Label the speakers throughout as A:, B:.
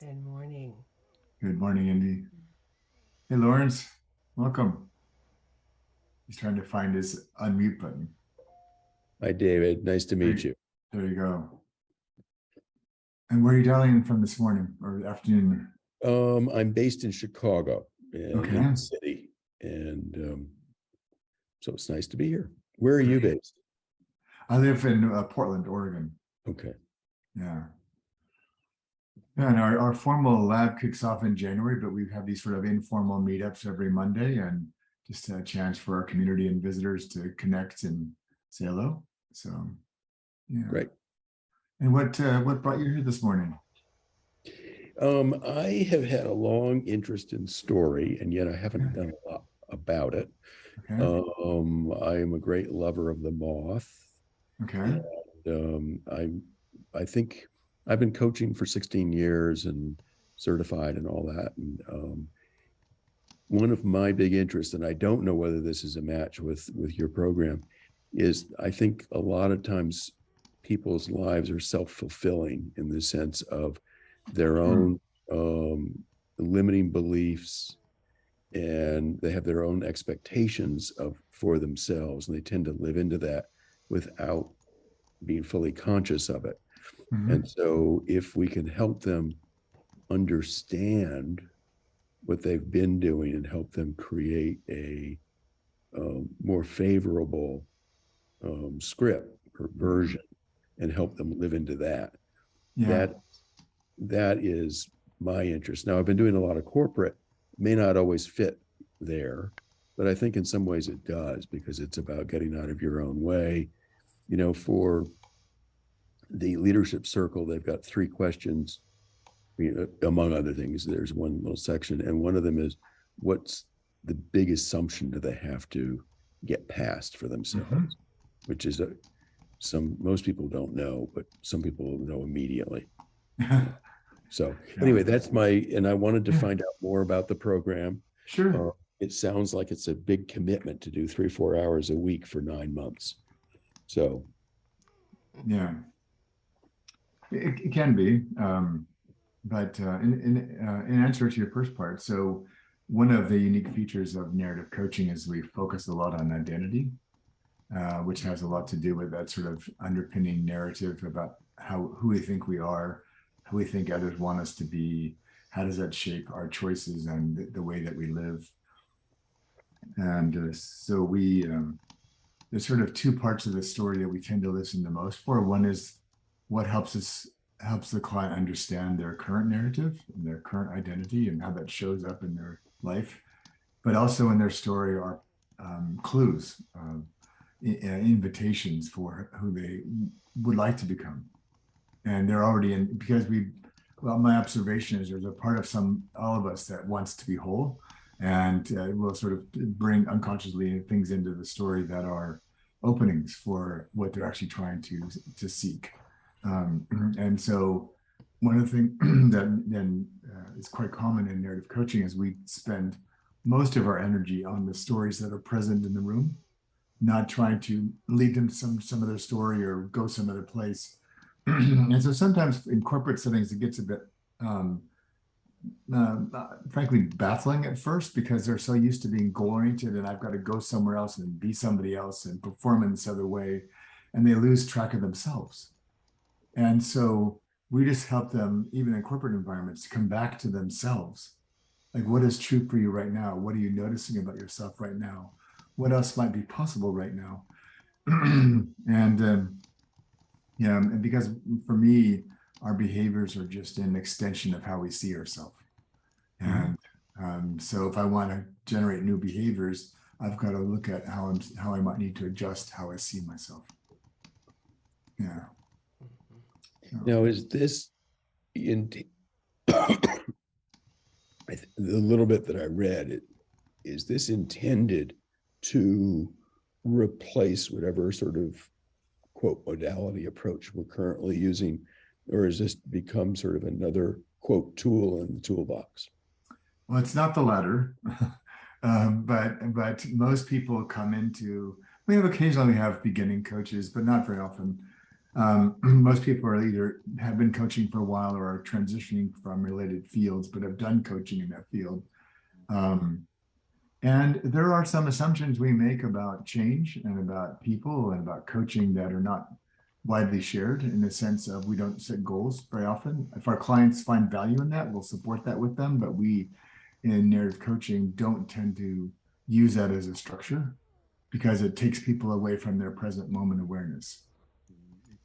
A: Good morning.
B: Good morning, Indy. Hey, Lawrence, welcome. He's trying to find his unmute button.
C: Hi, David. Nice to
B: There,
C: meet you.
B: there you go. And where are you dialing in from this morning or afternoon?
C: I'm based in Chicago, in
B: Okay,
C: the city, and so it's nice to be here. Where are you
B: great.
C: based?
B: I live in Portland, Oregon.
C: Okay.
B: Yeah. Yeah, and our formal lab kicks off in January, but we have these sort of informal meetups every Monday and just a chance for our community and visitors to connect and say hello. So, yeah.
C: Great.
B: And what brought you here this morning?
C: I have had a long interest in story, and yet I haven't
B: Okay.
C: done a lot about it.
B: Okay.
C: I am a great lover of the moth,
B: Okay.
C: and I think I've been coaching for 16 years and certified and all that. And one of my big interests, and I don't know whether this is a match with your program, is I think a lot of times people's lives are self-fulfilling in the sense of their
B: Hmm.
C: own limiting beliefs, and they have their own expectations of for themselves, and they tend to live into that without being fully conscious of it. And
B: Mhm.
C: so if we can help them understand what they've been doing and help them create a more favorable script or
B: Mhm.
C: version and help them live into that.
B: Yeah.
C: That that is my interest. Now I've been doing a lot of corporate, may not always fit there, but I think in some ways it does because it's about getting out of your own way. For the leadership circle, they've got three questions, among other things. There's one little section, and one of them is, what's the big assumption do they have to get past for
B: Mhm.
C: themselves? Which is some most people don't know, but some people know immediately. So
B: Yeah.
C: anyway, that's and I wanted to
B: Yeah.
C: find out more about the program. Uh,
B: Sure.
C: it sounds like it's a big commitment to do 3, 4 hours a week for 9 months. So
B: Yeah. It can be. But in answer to your first part, so one of the unique features of narrative coaching is we focus a lot on identity, which has a lot to do with that sort of underpinning narrative about who we think we are, who we think others want us to be. How does that shape our choices and the way that we live? And so there's sort of two parts of the story that we tend to listen the most for. One is what helps the client understand their current narrative and their current identity and how that shows up in their life, but also in their story are clues, invitations for who they would like to become. And they're already in because well, my observation is there's a part of all of us that wants to be whole, and will sort of bring unconsciously things into the story that are openings for what they're actually trying to seek. And so one of the things that then is quite common in narrative coaching is we spend most of our energy on the stories that are present in the room, not trying to lead them to some other story or go some other place. And so sometimes in corporate settings, it gets a bit, um, frankly, baffling at first because they're so used to being goal oriented and I've got to go somewhere else and be somebody else and perform in this other way. And they lose track of themselves. And so we just help them, even in corporate environments, to come back to themselves. Like, what is true for you right now? What are you noticing about yourself right now? What else might be possible right now? And yeah, and because for me, our behaviors are just an extension of how we see ourselves.
C: mhm.
B: And so if I want to generate new behaviors, I've got to look at how I might need to adjust how I see myself. Yeah. So,
C: Now, is this in the little bit that I read? Is this intended to replace whatever sort of quote modality approach we're currently using, or has this become sort of another quote tool in the toolbox?
B: well, it's not the latter, but most people come into. We have occasionally have beginning coaches, but not very often. Most people are either have been coaching for a while or are transitioning from related fields, but have done coaching in that field. Um, and there are some assumptions we make about change and about people and about coaching that are not widely shared, in the sense of we don't set goals very often. If our clients find value in that, we'll support that with them. But we in narrative coaching don't tend to use that as a structure because it takes people away from their present moment awareness.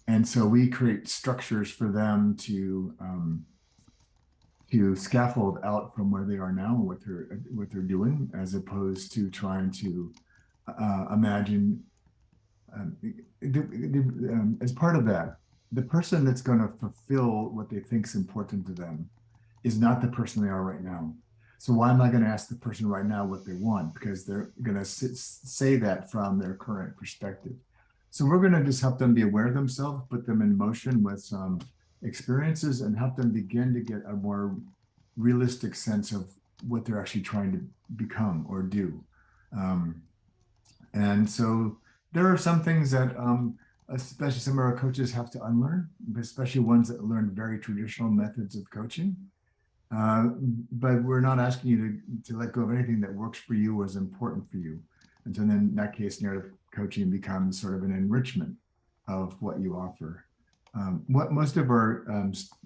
B: And so we create structures for them to scaffold out from where they are now and what they're doing, as opposed to trying to imagine as part of that, the person that's going to fulfill what they think is important to them is not the person they are right now. So why am I going to ask the person right now what they want? Because they're going to say that from their current perspective. So we're going to just help them be aware of themselves, put them in motion with some experiences, and help them begin to get a more realistic sense of what they're actually trying to become or do. Um, and so there are some things that, especially some of our coaches have to unlearn, especially ones that learn very traditional methods of coaching. Uh, but we're not asking you to let go of anything that works for you or is important for you. And so then in that case, narrative coaching becomes sort of an enrichment of what you offer. What most of our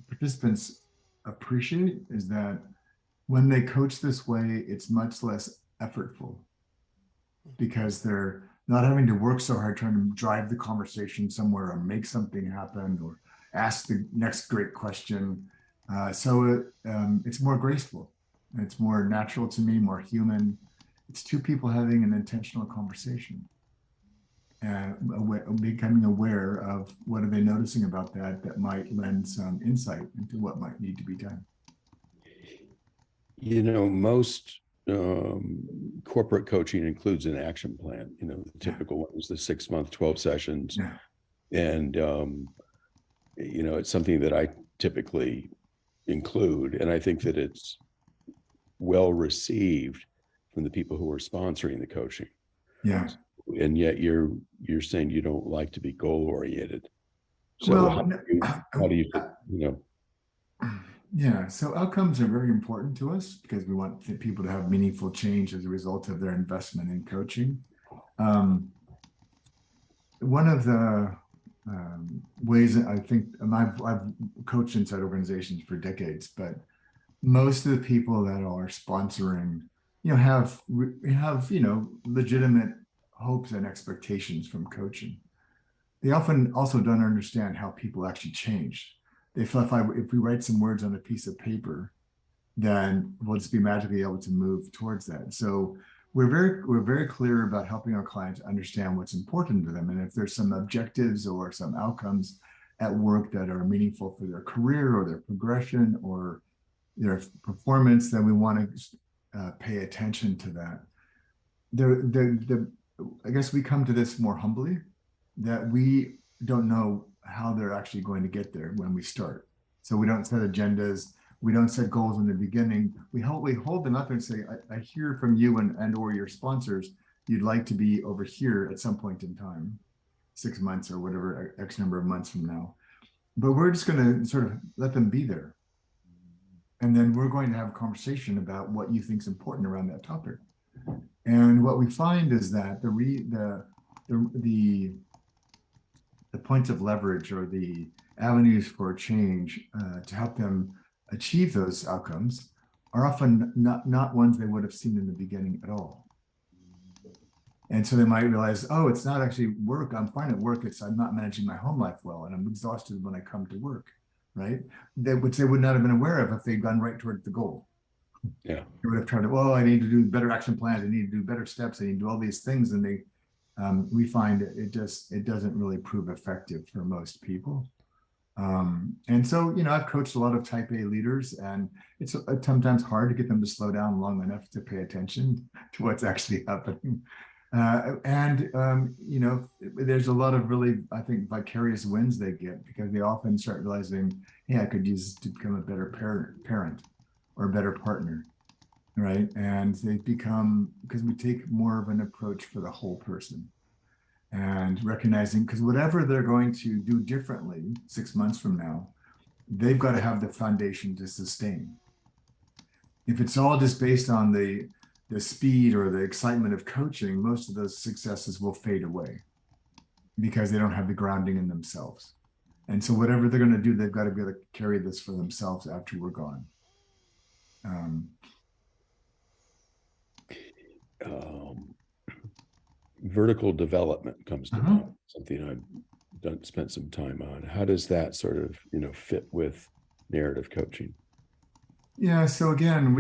B: participants appreciate is that when they coach this way, it's much less effortful because they're not having to work so hard trying to drive the conversation somewhere or make something happen or ask the next great question. It's more graceful. It's more natural to me, more human. It's two people having an intentional conversation and becoming aware of what are they noticing about that might lend some insight into what might need to be done.
C: Most corporate coaching includes an action plan. The typical one is the 6-month, 12 sessions.
B: Yeah.
C: And, it's something that I typically include. And I think that it's well received from the people who are sponsoring the coaching.
B: Yeah.
C: And yet you're saying you don't like to be goal oriented. So
B: Well,
C: how do you,
B: yeah, so outcomes are very important to us because we want people to have meaningful change as a result of their investment in coaching. Um, One of the ways that I think, and I've coached inside organizations for decades, but most of the people that are sponsoring, have legitimate hopes and expectations from coaching. They often also don't understand how people actually change. They feel if we write some words on a piece of paper, then we'll just be magically able to move towards that. So we're very clear about helping our clients understand what's important to them. And if there's some objectives or some outcomes at work that are meaningful for their career or their progression or their performance, then we want to pay attention to that. I guess we come to this more humbly, that we don't know how they're actually going to get there when we start. So we don't set agendas. We don't set goals in the beginning. We hold them up and say, I hear from you and or your sponsors, you'd like to be over here at some point in time, 6 months or whatever, X number of months from now. But we're just going to sort of let them be there. And then we're going to have a conversation about what you think is important around that topic. And what we find is that the points of leverage or the avenues for change to help them achieve those outcomes are often not ones they would have seen in the beginning at all. And so they might realize, oh, it's not actually work. I'm fine at work. I'm not managing my home life well, and I'm exhausted when I come to work, right? Which they would not have been aware of if they'd gone right toward the goal.
C: Yeah.
B: They would have tried to, well, I need to do better action plans. I need to do better steps. I need to do all these things. And we find it doesn't really prove effective for most people. And so, I've coached a lot of type A leaders, and it's sometimes hard to get them to slow down long enough to pay attention to what's actually happening. There's a lot of really, I think, vicarious wins they get because they often start realizing, hey, I could use this to become a better parent or a better partner, right? And they become, because we take more of an approach for the whole person. and recognizing, because whatever they're going to do differently 6 months from now, they've got to have the foundation to sustain. If it's all just based on the speed or the excitement of coaching, most of those successes will fade away because they don't have the grounding in themselves. And so whatever they're going to do, they've got to be able to carry this for themselves after we're gone. Um,
C: Um, Vertical development comes to
B: uh-huh.
C: mind, something I've spent some time on. How does that sort of, fit with narrative coaching?
B: Yeah. So again,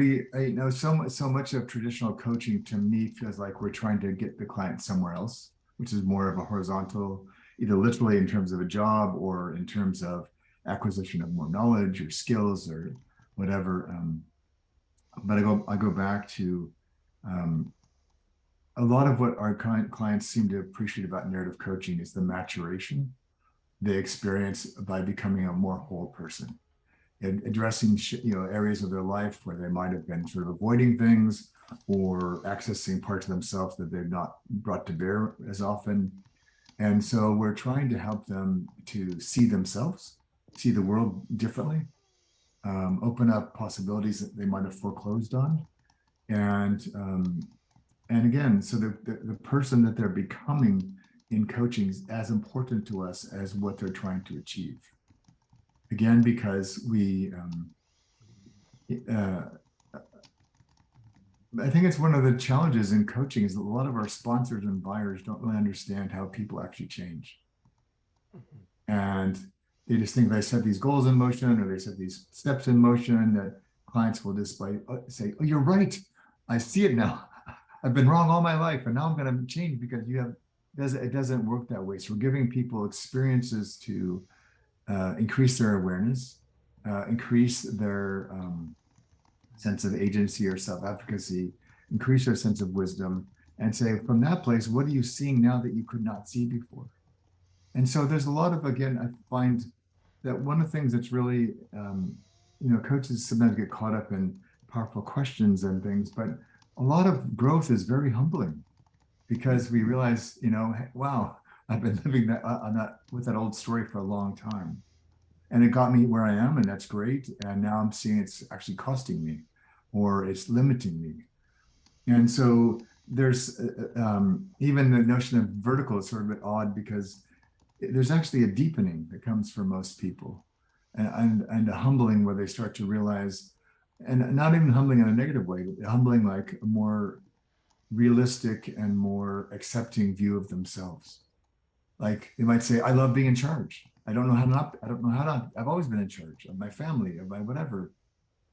B: so much of traditional coaching to me feels like we're trying to get the client somewhere else, which is more of a horizontal, either literally in terms of a job or in terms of acquisition of more knowledge or skills or whatever. But I go back to um, a lot of what our clients seem to appreciate about narrative coaching is the maturation they experience by becoming a more whole person and addressing areas of their life where they might have been sort of avoiding things or accessing parts of themselves that they've not brought to bear as often. And so we're trying to help them to see themselves, see the world differently, open up possibilities that they might have foreclosed on, and again, so the person that they're becoming in coaching is as important to us as what they're trying to achieve. Again, because uh, I think it's one of the challenges in coaching is that a lot of our sponsors and buyers don't really understand how people actually change. And they just think they set these goals in motion or they set these steps in motion that clients will just say, oh, you're right. I see it now. I've been wrong all my life, and now I'm going to change because it doesn't work that way. So we're giving people experiences to increase their awareness, increase their sense of agency or self-efficacy, increase their sense of wisdom, and say, from that place, what are you seeing now that you could not see before? And so there's a lot of, again, I find that one of the things that's really, coaches sometimes get caught up in powerful questions and things, but a lot of growth is very humbling because we realize, wow, I've been living with that old story for a long time. And it got me where I am, and that's great. And now I'm seeing it's actually costing me or it's limiting me. And so there's even the notion of vertical is sort of a bit odd because there's actually a deepening that comes for most people and a humbling where they start to realize, and not even humbling in a negative way, but humbling like a more realistic and more accepting view of themselves. Like they might say, I love being in charge. I don't know how to not, I don't know how to, I've always been in charge of my family, of my whatever.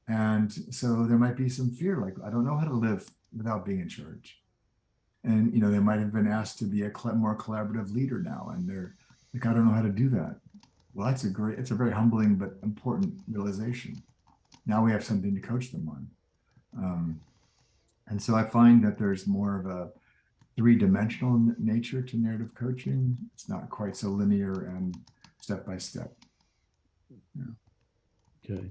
B: And so there might be some fear, like, I don't know how to live without being in charge. And, they might have been asked to be a more collaborative leader now. And they're like, I don't know how to do that. Well, it's a very humbling but important realization. Now we have something to coach them on. Um, and so I find that there's more of a three-dimensional nature to narrative coaching. It's not quite so linear and step by step. Yeah.
C: Okay.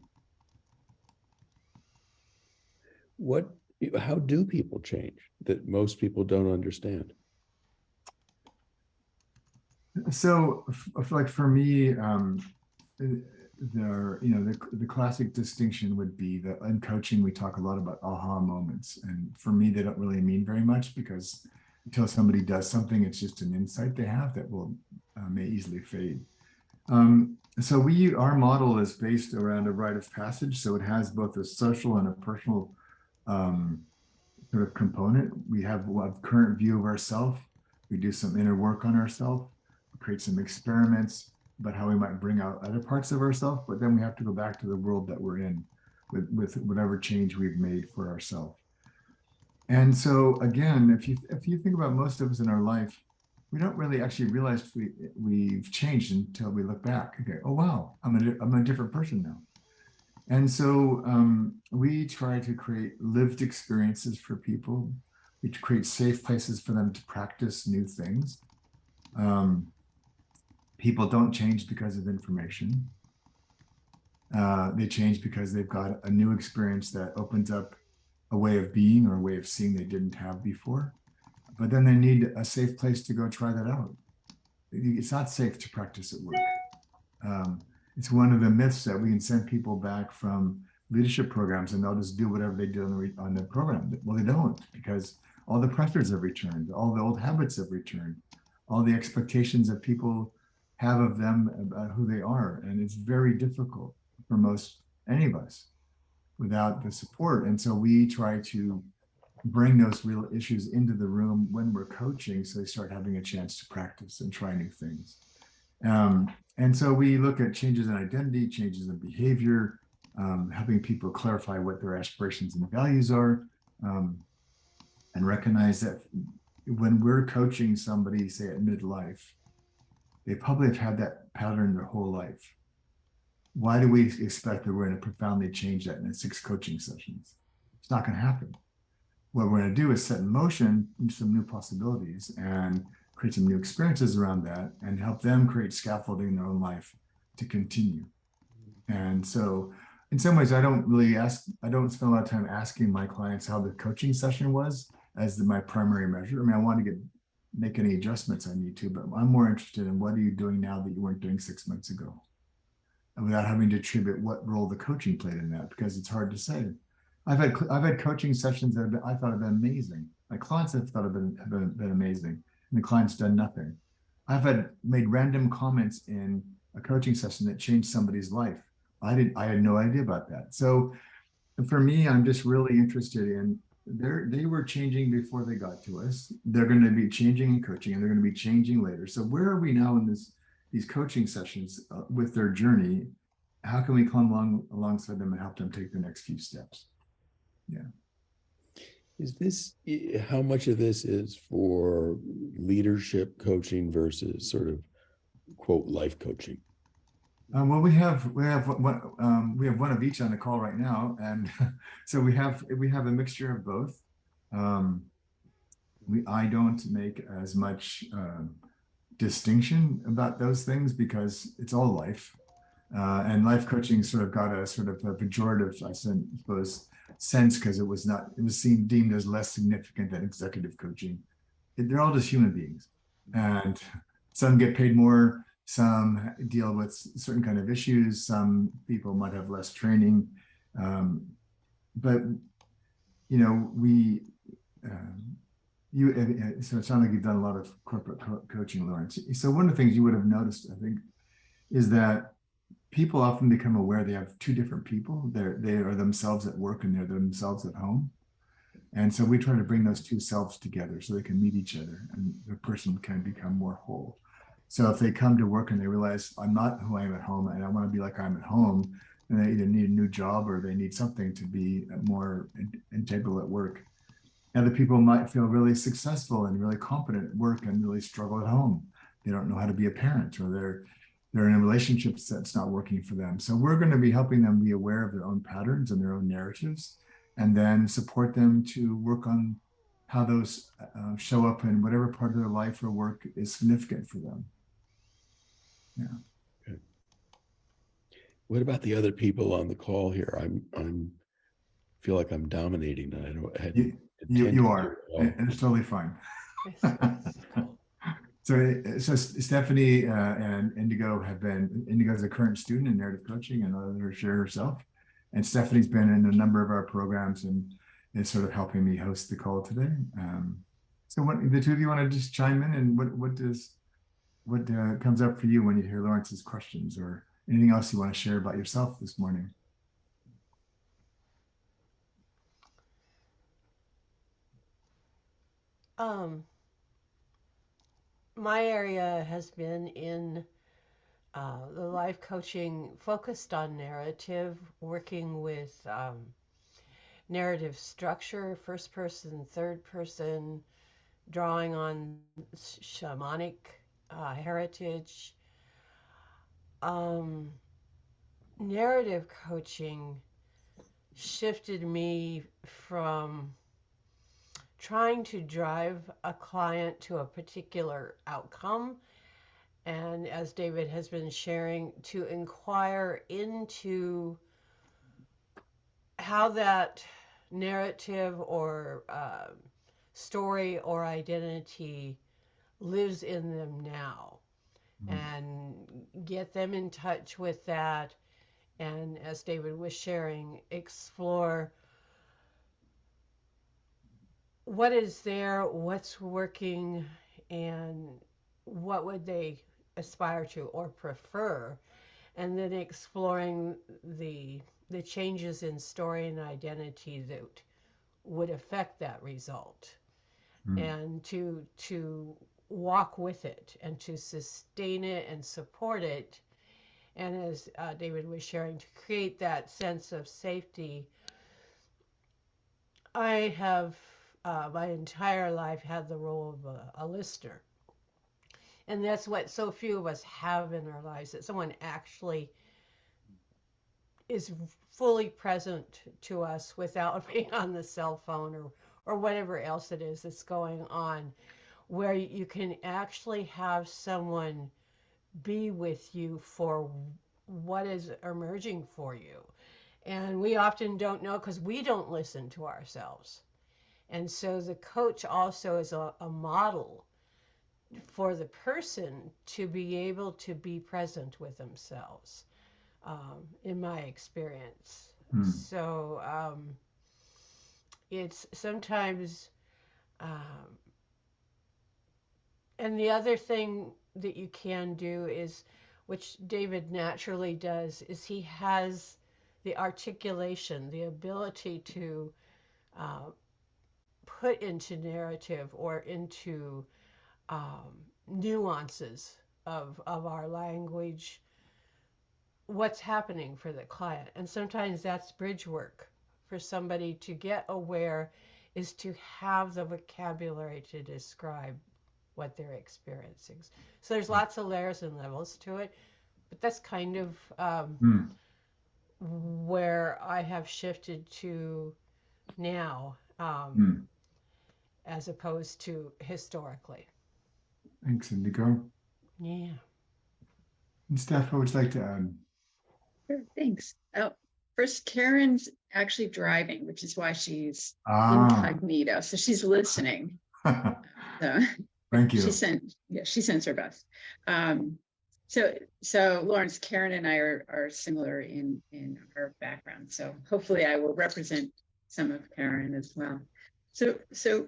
C: How do people change that most people don't understand?
B: So, like for me, the classic distinction would be that in coaching we talk a lot about aha moments, and for me they don't really mean very much because until somebody does something, it's just an insight they have that will may easily fade. So our model is based around a rite of passage, so it has both a social and a personal um, sort of component. We have a current view of ourselves. We do some inner work on ourselves, create some experiments about how we might bring out other parts of ourselves, but then we have to go back to the world that we're in with whatever change we've made for ourselves. And so again, if you think about most of us in our life, we don't really actually realize we've changed until we look back. Okay, oh wow, I'm a different person now. And so we try to create lived experiences for people. We create safe places for them to practice new things. Um, People don't change because of information. They change because they've got a new experience that opens up a way of being or a way of seeing they didn't have before. but then they need a safe place to go try that out. It's not safe to practice at work. Um, it's one of the myths that we can send people back from leadership programs and they'll just do whatever they do on the program. Well, they don't, because all the pressures have returned, all the old habits have returned, all the expectations that people have of them about who they are. And it's very difficult for most any of us without the support. And so we try to bring those real issues into the room when we're coaching so they start having a chance to practice and try new things. And so we look at changes in identity, changes in behavior, helping people clarify what their aspirations and values are, and recognize that when we're coaching somebody, say at midlife, they probably have had that pattern their whole life. Why do we expect that we're going to profoundly change that in 6 coaching sessions? It's not going to happen. What we're going to do is set in motion some new possibilities and create some new experiences around that and help them create scaffolding in their own life to continue. And so in some ways, I don't spend a lot of time asking my clients how the coaching session was as my primary measure. I mean, I want to make any adjustments I need to, but I'm more interested in what are you doing now that you weren't doing 6 months ago? And without having to attribute what role the coaching played in that, because it's hard to say. I've had coaching sessions that I thought have been amazing. My clients have thought have been amazing, and the client's done nothing. I've made random comments in a coaching session that changed somebody's life. I had no idea about that. So for me, I'm just really interested in they were changing before they got to us. They're going to be changing in coaching, and they're going to be changing later. So where are we now in these coaching sessions with their journey? How can we come alongside them and help them take the next few steps? Yeah.
C: Is this how much of this is for leadership coaching versus sort of quote life coaching?
B: Well, we have one of each on the call right now, and so we have a mixture of both. Um, I don't make as much distinction about those things because it's all life, and life coaching sort of got a sort of a pejorative, I suppose, sense because it was seen deemed as less significant than executive coaching. They're all just human beings, and some get paid more, some deal with certain kind of issues, some people might have less training, but we you so it sounds like you've done a lot of corporate coaching, Lawrence. So one of the things you would have noticed, I think, is that people often become aware they have two different people. They are themselves at work and they're themselves at home. And so we try to bring those two selves together so they can meet each other and the person can become more whole. So if they come to work and they realize I'm not who I am at home and I want to be like I'm at home, then they either need a new job or they need something to be more integral at work. Other people might feel really successful and really competent at work and really struggle at home. They don't know how to be a parent, or they're in a relationship that's not working for them. So we're going to be helping them be aware of their own patterns and their own narratives, and then support them to work on how those show up in whatever part of their life or work is significant for them. Yeah.
C: Okay. What about the other people on the call here? I'm feel like I'm dominating. I hadn't
B: You
C: intended to
B: are,
C: at all.
B: and it's totally fine. So Stephanie and Indigo Indigo's a current student in narrative coaching and I'll let her share herself. And Stephanie's been in a number of our programs and is sort of helping me host the call today. So the two of you want to just chime in, and what comes up for you when you hear Lawrence's questions, or anything else you want to share about yourself this morning?
A: Um, my area has been in the life coaching focused on narrative, working with narrative structure, first person, third person, drawing on shamanic heritage. Um, Narrative coaching shifted me from trying to drive a client to a particular outcome, and as David has been sharing, to inquire into how that narrative or story or identity lives in them now, and get them in touch with that. And as David was sharing, explore what is there, what's working, and what would they aspire to or prefer, and then exploring the changes in story and identity that would affect that result, and to walk with it and to sustain it and support it. And as David was sharing, to create that sense of safety. I have my entire life had the role of a listener. And that's what so few of us have in our lives, that someone actually is fully present to us without being on the cell phone or whatever else it is that's going on, where you can actually have someone be with you for what is emerging for you. And we often don't know because we don't listen to ourselves. And so the coach also is a model for the person to be able to be present with themselves, in my experience. So it's sometimes, um, and the other thing that you can do is, which David naturally does, is he has the articulation, the ability to uh, put into narrative or into um, nuances of our language what's happening for the client. And sometimes that's bridge work for somebody to get aware, is to have the vocabulary to describe what they're experiencing. So there's lots of layers and levels to it, but that's kind of where I have shifted to now, as opposed to historically.
B: Thanks, Indigo.
A: Yeah.
B: And Steph, what would you like to add?
D: Sure, thanks. Oh, first, Karen's actually driving, which is why she's incognito. So she's listening. So
B: Thank you.
D: she sends her best. So Lawrence, Karen and I are similar in our background. So hopefully I will represent some of Karen as well. So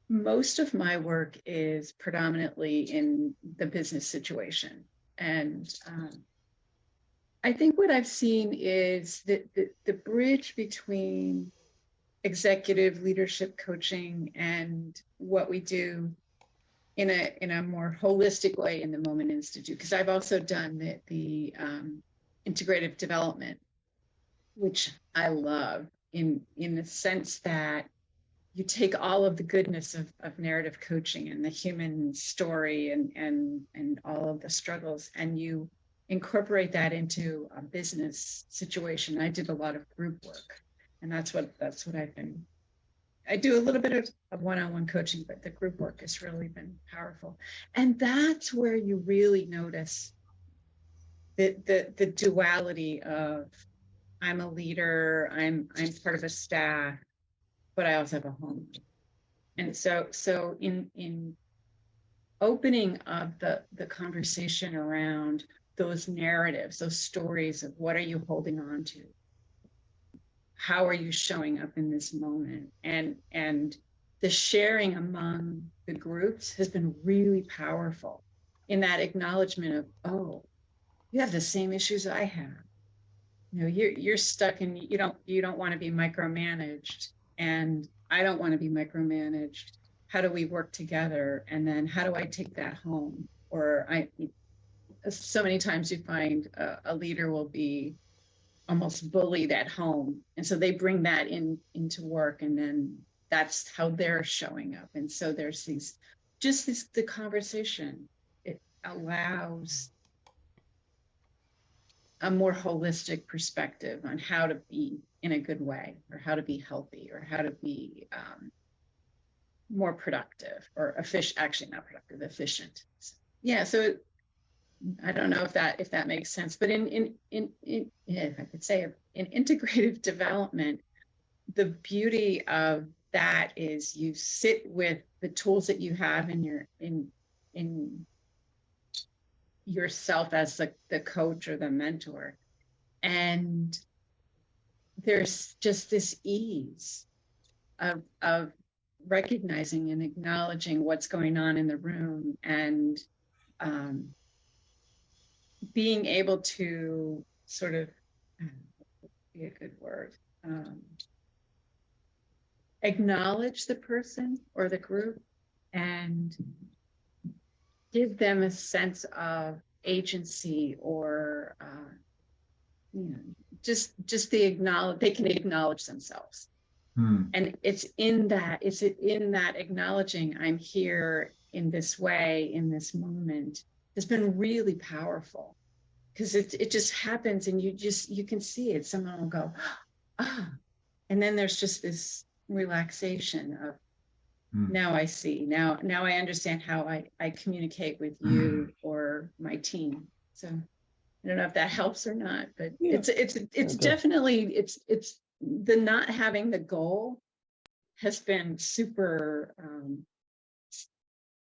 D: most of my work is predominantly in the business situation. And I think what I've seen is that the bridge between executive leadership coaching and what we do in a more holistic way in the Moment Institute, because I've also done the integrative development, which I love in the sense that you take all of the goodness of narrative coaching and the human story and all of the struggles, and you incorporate that into a business situation. I did a lot of group work, and that's what I've been. I do a little bit of one-on-one coaching, but the group work has really been powerful. And that's where you really notice the duality of, I'm a leader, I'm part of a staff, but I also have a home. And so in opening up the conversation around those narratives, those stories of what are you holding on to? How are you showing up in this moment? And the sharing among the groups has been really powerful in that acknowledgement of, oh, you have the same issues I have. You know, you're stuck in, you don't want to be micromanaged, and I don't want to be micromanaged. How do we work together? And then how do I take that home? Or so many times you find a leader will be almost bullied at home, and so they bring that into work, and then that's how they're showing up. And so there's the conversation, it allows a more holistic perspective on how to be in a good way, or how to be healthy, or how to be more productive, or efficient. Actually, not productive, efficient. Yeah. So I don't know if that makes sense, but in if I could say, in integrative development, the beauty of that is you sit with the tools that you have in yourself as the coach or the mentor, and there's just this ease of recognizing and acknowledging what's going on in the room, and being able to sort of, be a good word, acknowledge the person or the group and give them a sense of agency, or just the acknowledge, they can acknowledge themselves. And it's in that acknowledging, I'm here in this way, in this moment, has been really powerful, because it just happens, and you can see it. Someone will go, ah, and then there's just this relaxation of, now I see, now I understand how I communicate with you or my team. So I don't know if that helps or not, but
C: Yeah.
D: it's definitely, it's the not having the goal has been super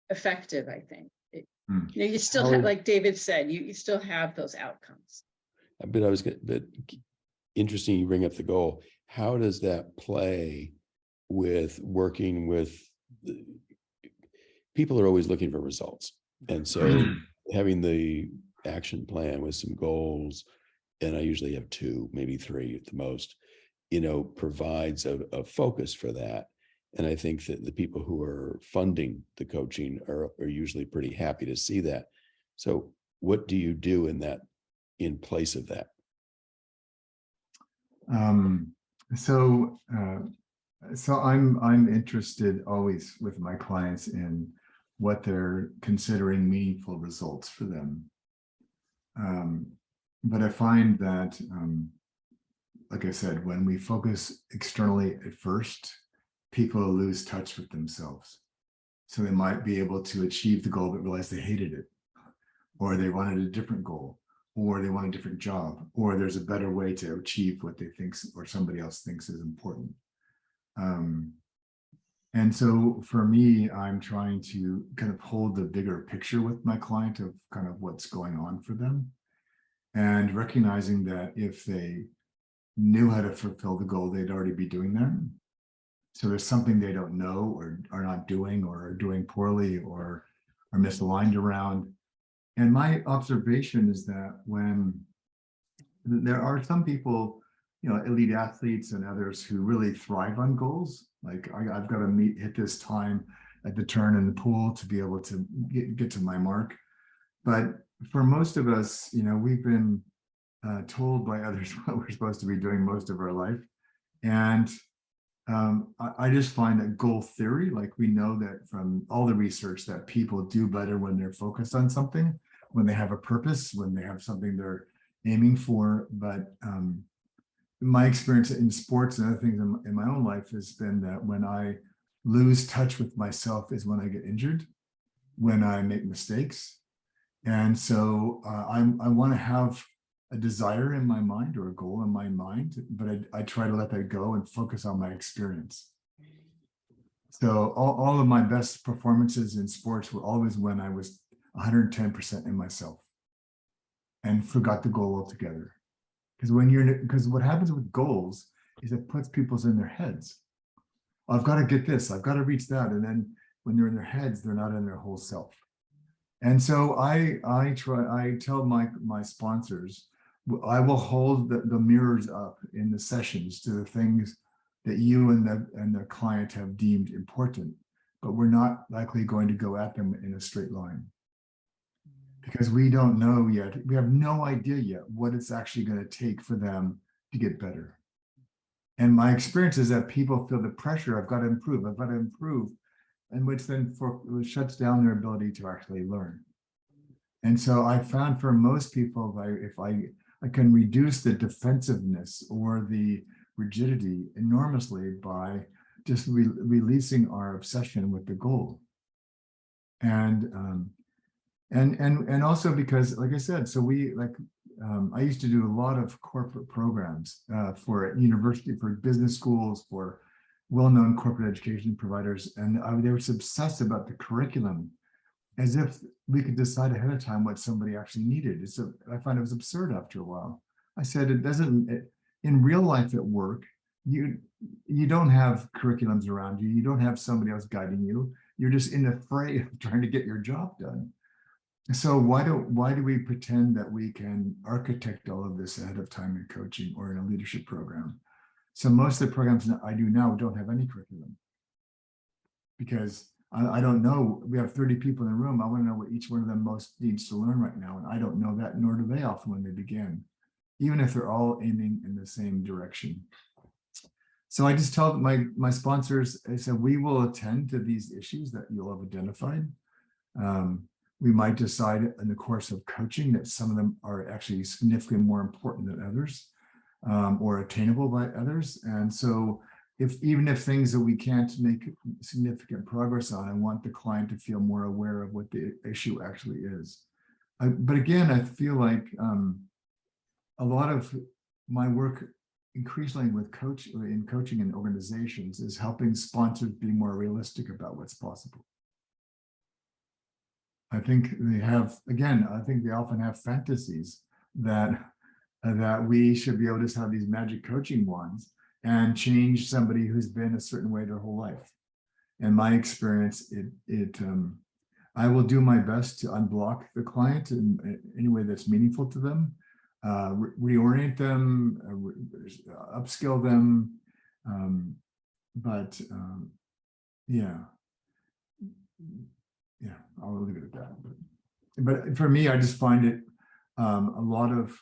D: effective, I think. You still have, like David said, you still have those outcomes.
C: But interesting you bring up the goal. How does that play with working with people are always looking for results, and so having the action plan with some goals, and I usually have 2, maybe 3 at the most, provides a focus for that. And I think that the people who are funding the coaching are usually pretty happy to see that. So what do you do in place of that?
B: So I'm interested always with my clients in what they're considering meaningful results for them. But I find that, like I said, when we focus externally at first, people lose touch with themselves. So they might be able to achieve the goal, but realize they hated it, or they wanted a different goal, or they want a different job, or there's a better way to achieve what they think or somebody else thinks is important. And so for me, I'm trying to kind of hold the bigger picture with my client of kind of what's going on for them, and recognizing that if they knew how to fulfill the goal, they'd already be doing that. So there's something they don't know, or are not doing, or are doing poorly, or are misaligned around. And my observation is that when there are some people, elite athletes and others who really thrive on goals, like I've got to hit this time at the turn in the pool to be able to get to my mark. But for most of us, we've been told by others what we're supposed to be doing most of our life. And I just find that goal theory, like we know that from all the research that people do better when they're focused on something, when they have a purpose, when they have something they're aiming for. But my experience in sports and other things in my own life has been that when I lose touch with myself is when I get injured, when I make mistakes. And so I want to have a desire in my mind or a goal in my mind, but I try to let that go and focus on my experience. So all of my best performances in sports were always when I was 110% in myself and forgot the goal altogether. Because what happens with goals is it puts people in their heads. I've got to get this, I've got to reach that. And then when they're in their heads, they're not in their whole self. And so I tell my sponsors, I will hold the mirrors up in the sessions to the things that you and the client have deemed important, but we're not likely going to go at them in a straight line, because we don't know yet. We have no idea yet what it's actually going to take for them to get better. And my experience is that people feel the pressure, I've got to improve, and which then shuts down their ability to actually learn. And so I found for most people, if I can reduce the defensiveness or the rigidity enormously by just releasing our obsession with the goal. And also because, like I said, so I used to do a lot of corporate programs for university, for business schools, for well-known corporate education providers, and they were obsessed about the curriculum, as if we could decide ahead of time what somebody actually needed. I find it was absurd after a while. I said, in real life at work, you don't have curriculums around you. You don't have somebody else guiding you. You're just in the fray of trying to get your job done. So why do we pretend that we can architect all of this ahead of time in coaching or in a leadership program? So most of the programs that I do now don't have any curriculum, because I don't know. We have 30 people in the room. I want to know what each one of them most needs to learn right now. And I don't know that, nor do they often when they begin, even if they're all aiming in the same direction. So I just tell my sponsors, I said, we will attend to these issues that you'll have identified. We might decide in the course of coaching that some of them are actually significantly more important than others, or attainable by others. And so even if things that we can't make significant progress on, I want the client to feel more aware of what the issue actually is. But again, I feel like a lot of my work increasingly with coaching in organizations is helping sponsors be more realistic about what's possible. I think they often have fantasies that we should be able to just have these magic coaching wands and change somebody who's been a certain way their whole life. In my experience, I will do my best to unblock the client in any way that's meaningful to them, reorient them, upskill them. I'll leave it at that. But for me, I just find it a lot of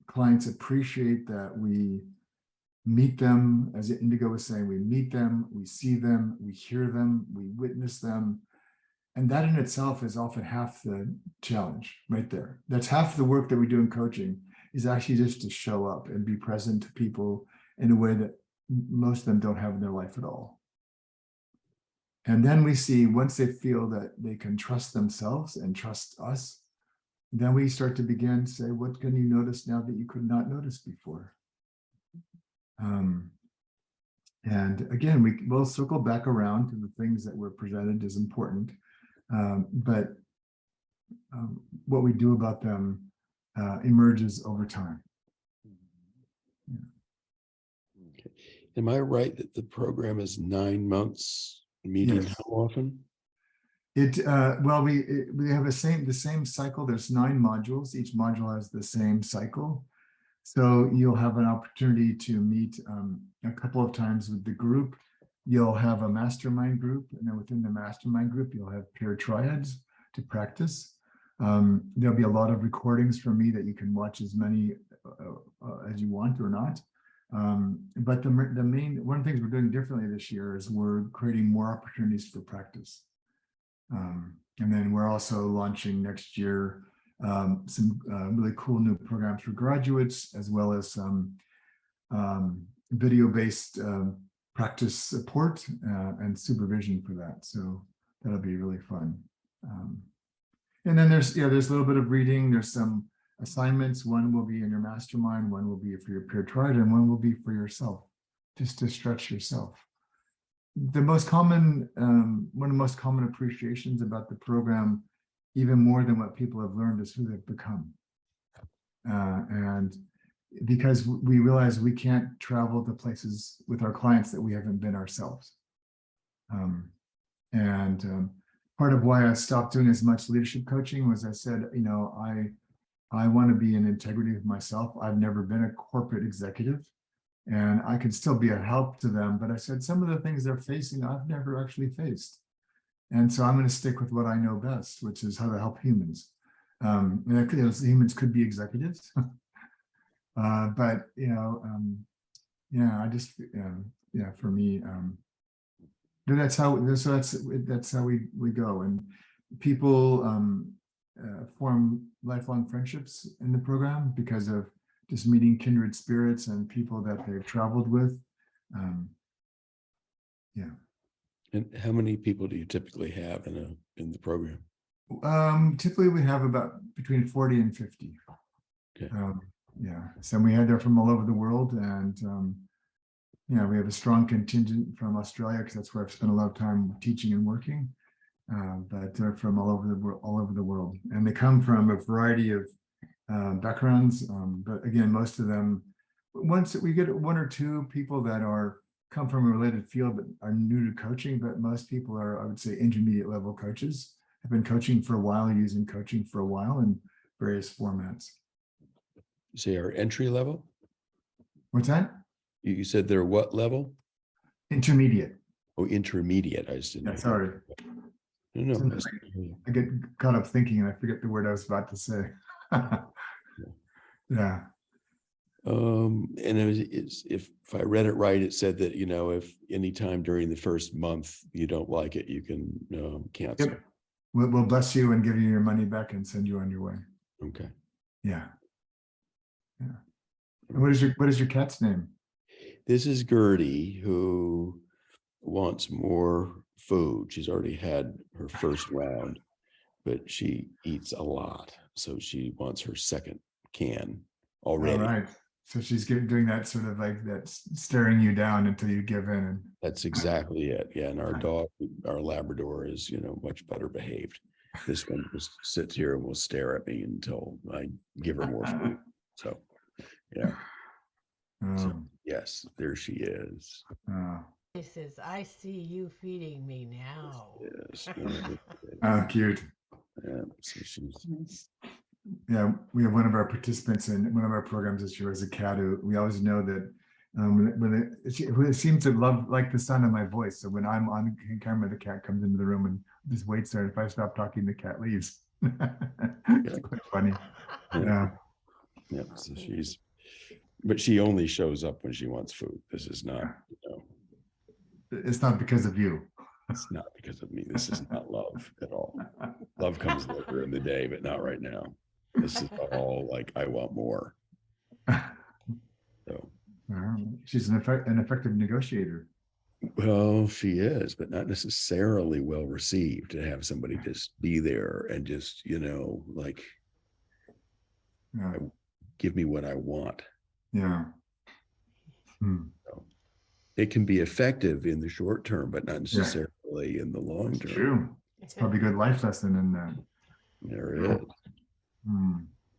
B: clients appreciate that we meet them, as Indigo was saying, we meet them, we see them, we hear them, we witness them. And that in itself is often half the challenge right there. That's half the work that we do in coaching, is actually just to show up and be present to people in a way that most of them don't have in their life at all. And then we see, once they feel that they can trust themselves and trust us, then we start to begin to say, what can you notice now that you could not notice before? And again, we'll circle back around to the things that were presented as important, but what we do about them emerges over time.
C: Okay. Am I right that the program is 9 months? Meeting
B: Yes.
C: how often?
B: We have the same cycle. There's 9 modules. Each module has the same cycle. So you'll have an opportunity to meet a couple of times with the group. You'll have a mastermind group, and then within the mastermind group, you'll have peer triads to practice. There'll be a lot of recordings from me that you can watch as many as you want or not. But one of the things we're doing differently this year is we're creating more opportunities for practice. And then we're also launching next year some really cool new programs for graduates, as well as some video-based practice support and supervision for that. So that'll be really fun. And then there's a little bit of reading. There's some assignments. One will be in your mastermind, one will be for your peer triad, and one will be for yourself, just to stretch yourself. The most common, one of the most common appreciations about the program, even more than what people have learned, is who they've become. And because we realize we can't travel to places with our clients that we haven't been ourselves. Part of why I stopped doing as much leadership coaching was I said, I want to be in integrity with myself. I've never been a corporate executive, and I can still be a help to them. But I said, some of the things they're facing, I've never actually faced. And so I'm going to stick with what I know best, which is how to help humans. Humans could be executives, but for me, that's how we go. And people form lifelong friendships in the program because of just meeting kindred spirits and people that they've traveled with.
C: And how many people do you typically have in the program?
B: Typically we have about between 40 and 50.
C: Okay.
B: So we had there from all over the world, and Yeah, we have a strong contingent from Australia because that's where I've spent a lot of time teaching and working. But they're from all over the world, and they come from a variety of backgrounds. But again, most of them, once we get one or two people that are come from a related field but are new to coaching, but most people are, I would say, intermediate level coaches, have been coaching for a while, using coaching for a while in various formats.
C: You say our entry level?
B: What's that?
C: You said they're what level?
B: Intermediate.
C: Oh, intermediate. I just didn't.
B: Yeah, sorry.
C: No,
B: Sometimes I get caught up thinking and I forget the word I was about to say. Yeah.
C: And if I read it right, it said that, if anytime during the first month you don't like it, you can cancel.
B: Yep. We'll bless you and give you your money back and send you on your way.
C: Okay.
B: Yeah. Yeah. And what is your cat's name?
C: This is Gertie, who wants more food. She's already had her first round, but she eats a lot. So she wants her second can already.
B: All right. So she's doing that sort of like that, staring you down until you give in.
C: That's exactly it. Yeah. And our dog, our Labrador, is, much better behaved. This one just sits here and will stare at me until I give her more food. So, yeah. So, yes, there she is.
A: He says, I see you feeding me now.
C: Yes.
B: Oh, cute.
C: Yeah. So she's.
B: Yeah, we have one of our participants in one of our programs this year as a cat who we always know that it seems to like the sound of my voice. So when I'm on camera, the cat comes into the room and just waits there. If I stop talking, the cat leaves. It's quite funny. Yeah.
C: Yeah. So but she only shows up when she wants food. This is not,
B: It's not because of you.
C: It's not because of me. This is not love at all. Love comes later in the day, but not right now. This is all like, I want more. So
B: she's an effective negotiator.
C: Well, she is, but not necessarily well received to have somebody just be there and just, like, give me what I want.
B: Yeah.
C: So it can be effective in the short term, but not necessarily in the long term.
B: True. It's probably a good life lesson in that.
C: There it is.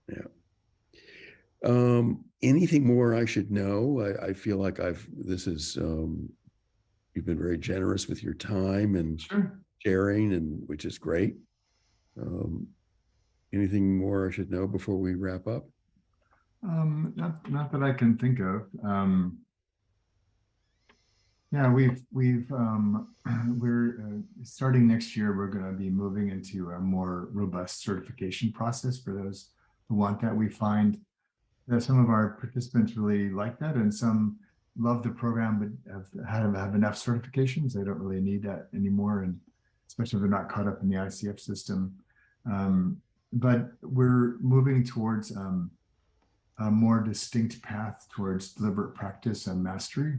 C: Yeah. Anything more I should know? I feel like you've been very generous with your time and sharing, and which is great. Anything more I should know before we wrap up?
B: Not that I can think of. Yeah, we're starting next year. We're going to be moving into a more robust certification process for those who want that. We find that some of our participants really like that, and some love the program but have enough certifications. They don't really need that anymore, and especially if they're not caught up in the ICF system. But we're moving towards a more distinct path towards deliberate practice and mastery.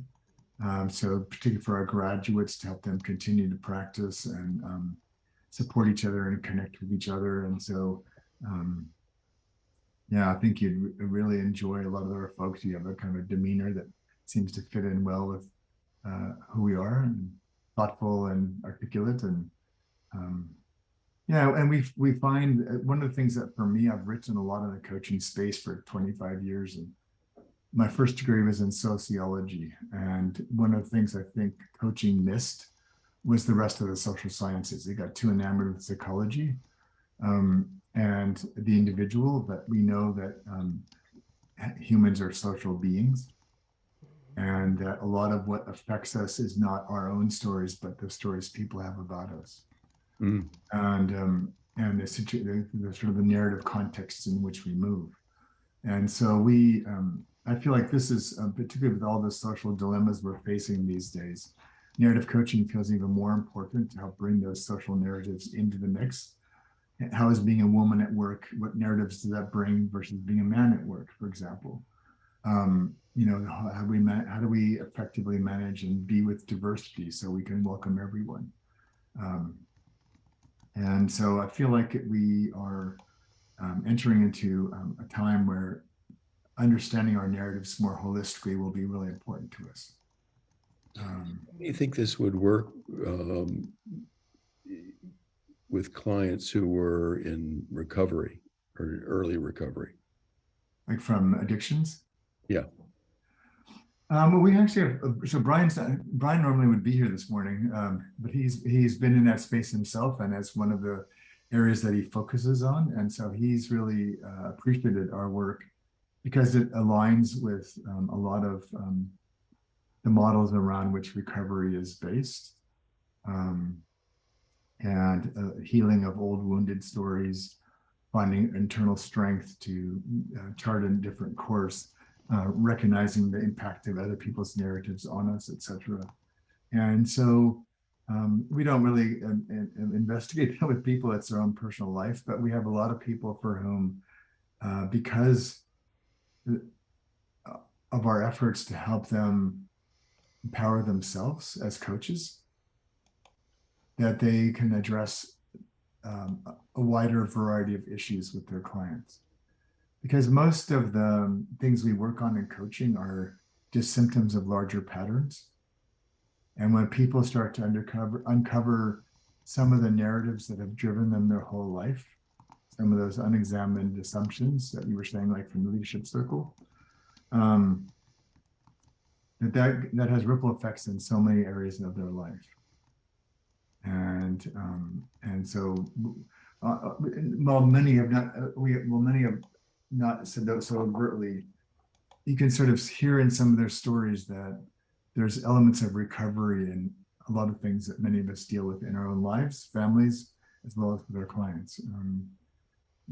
B: So particularly for our graduates, to help them continue to practice and support each other and connect with each other. And so, yeah, I think you'd really enjoy a lot of our folks. You have a kind of a demeanor that seems to fit in well with who we are, and thoughtful and articulate. And yeah, and we find one of the things that for me, I've written a lot in the coaching space for 25 years, and my first degree was in sociology. And one of the things I think coaching missed was the rest of the social sciences. They got too enamored with psychology and the individual, but we know that humans are social beings, and that a lot of what affects us is not our own stories, but the stories people have about us. And the sort of the narrative contexts in which we move. And so I feel like this is particularly with all the social dilemmas we're facing these days, narrative coaching feels even more important to help bring those social narratives into the mix. How is being a woman at work? What narratives does that bring versus being a man at work, for example? How do we effectively manage and be with diversity so we can welcome everyone? And so I feel like we are entering into a time where understanding our narratives more holistically will be really important to us.
C: Do you think this would work with clients who were in recovery or early recovery?
B: Like from addictions?
C: Yeah.
B: Well, we actually have, so Brian normally would be here this morning, but he's been in that space himself, and that's one of the areas that he focuses on. And so he's really appreciated our work because it aligns with a lot of the models around which recovery is based, um, and healing of old wounded stories, finding internal strength to chart a different course, recognizing the impact of other people's narratives on us, etc. And so we don't really investigate that with people. It's their own personal life, but we have a lot of people for whom, because of our efforts to help them empower themselves as coaches, that they can address a wider variety of issues with their clients. Because most of the things we work on in coaching are just symptoms of larger patterns. And when people start to uncover some of the narratives that have driven them their whole life, some of those unexamined assumptions that you were saying, like from the leadership circle, that has ripple effects in so many areas of their life. And so, while many have not said that so overtly, you can sort of hear in some of their stories that there's elements of recovery in a lot of things that many of us deal with in our own lives, families, as well as with our clients.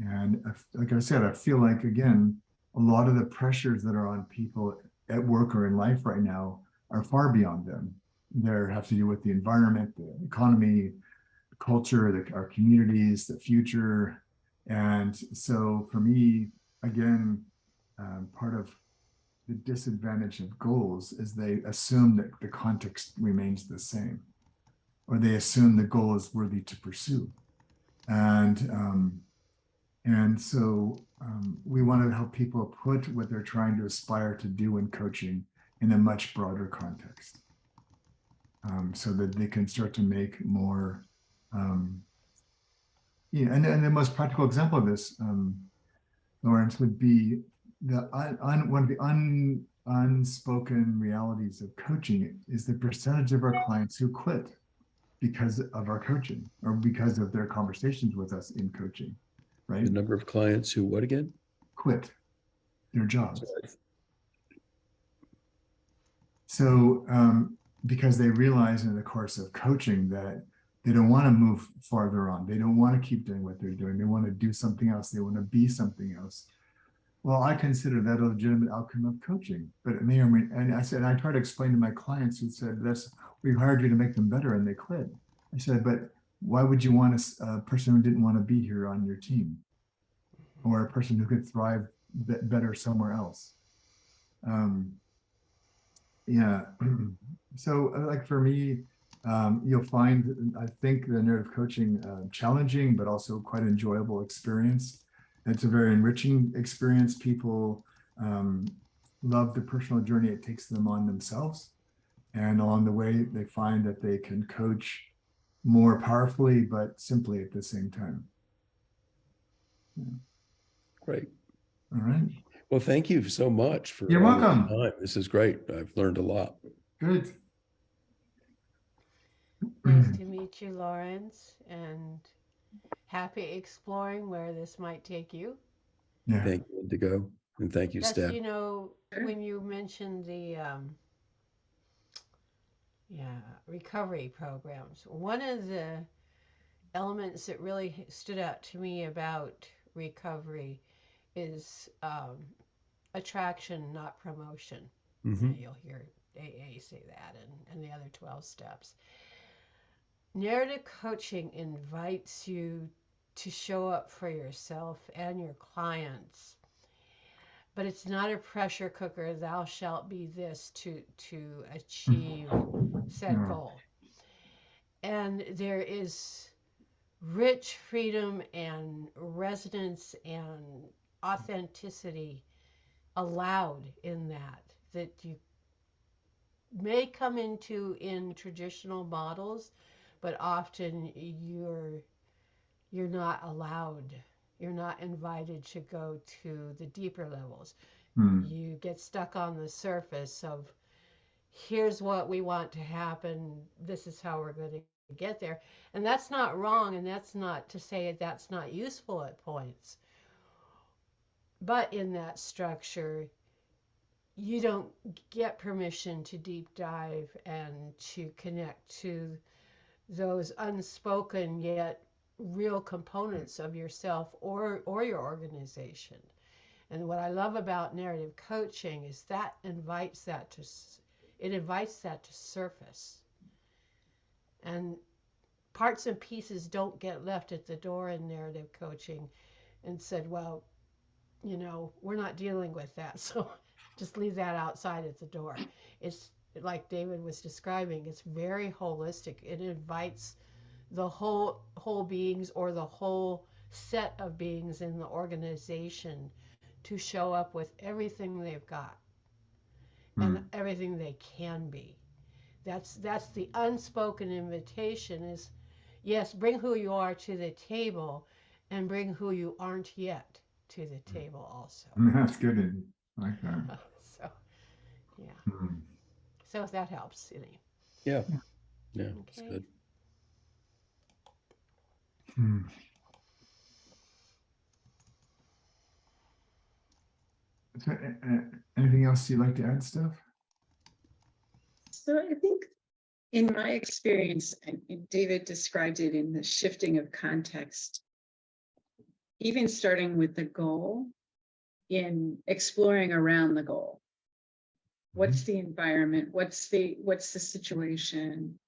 B: And like I said, I feel like, again, a lot of the pressures that are on people at work or in life right now are far beyond them. They have to do with the environment, the economy, the culture, our communities, the future. And so for me, again, part of the disadvantage of goals is they assume that the context remains the same, or they assume the goal is worthy to pursue. And so we want to help people put what they're trying to aspire to do in coaching in a much broader context, so that they can start to make more. And the most practical example of this, Lawrence, would be one of the unspoken realities of coaching is the percentage of our clients who quit because of our coaching or because of their conversations with us in coaching, right?
C: The number of clients who what again?
B: Quit their jobs. So because they realize in the course of coaching that they don't want to move farther on. They don't want to keep doing what they're doing. They want to do something else. They want to be something else. Well, I consider that a legitimate outcome of coaching, but it may or may, and I try to explain to my clients who said, we hired you to make them better and they quit. I said, but why would you want a person who didn't want to be here on your team, or a person who could thrive better somewhere else? Yeah. So like for me, you'll find, I think, the narrative coaching challenging, but also quite enjoyable experience. It's a very enriching experience. People love the personal journey it takes them on themselves. And along the way, they find that they can coach more powerfully, but simply at the same time. Yeah.
C: Great.
B: All right.
C: Well, thank you so much for
B: You're
C: all this
B: welcome.
C: time. This is great. I've learned a lot.
B: Good.
A: Nice to meet you, Lawrence, and happy exploring where this might take you.
B: Yeah.
C: Thank you, Indigo, and thank you,
A: That's,
C: Steph.
A: when you mentioned the recovery programs, one of the elements that really stood out to me about recovery is attraction, not promotion.
C: Mhm.
A: You'll hear AA say that, and the other 12 steps. Narrative coaching invites you to show up for yourself and your clients, but it's not a pressure cooker. Thou shalt be this to achieve said
B: Yeah.
A: goal. And there is rich freedom and resonance and authenticity allowed in that you may come into in traditional models, but often you're not allowed. You're not invited to go to the deeper levels.
B: Hmm.
A: You get stuck on the surface of here's what we want to happen. This is how we're going to get there. And that's not wrong. And that's not to say that's not useful at points. But in that structure, you don't get permission to deep dive and to connect to those unspoken yet real components of yourself or your organization. And what I love about narrative coaching is that invites that to surface. And parts and pieces don't get left at the door in narrative coaching and said, well, we're not dealing with that. So just leave that outside at the door. It's like David was describing, it's very holistic. It invites the whole beings or the whole set of beings in the organization to show up with everything they've got and
B: Hmm.
A: everything they can be. That's the unspoken invitation is yes, bring who you are to the table and bring who you aren't yet to the table also.
B: That's good. I like that.
A: So yeah.
B: Hmm.
A: So if that helps, any.
C: Yeah. Yeah. It's
A: Okay.
C: good.
B: Hmm. So, anything else you'd like to add, Steph?
D: So I think in my experience, and David described it in the shifting of context, even starting with the goal, in exploring around the goal. What's the environment? What's the situation?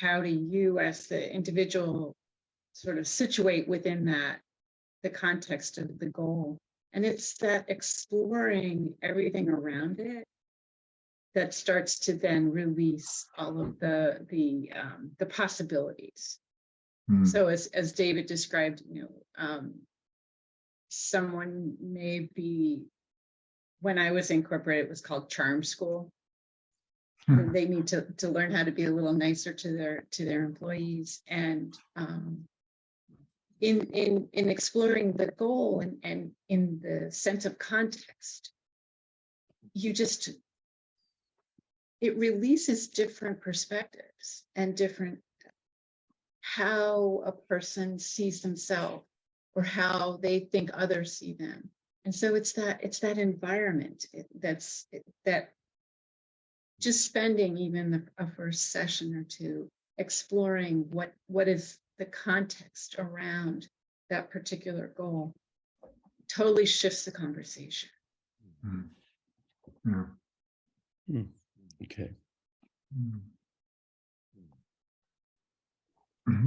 D: How do you as the individual sort of situate within that, the context of the goal? And it's that exploring everything around it that starts to then release all of the possibilities.
B: Hmm.
D: So as David described, someone may be, when I was in corporate, it was called charm school. They need to learn how to be a little nicer to their employees. And in exploring the goal and in the sense of context, it releases different perspectives and different how a person sees themselves or how they think others see them. And so it's that environment that just spending even a first session or two exploring what is the context around that particular goal totally shifts the conversation.
B: Hmm. Yeah.
C: Okay.
B: Hmm.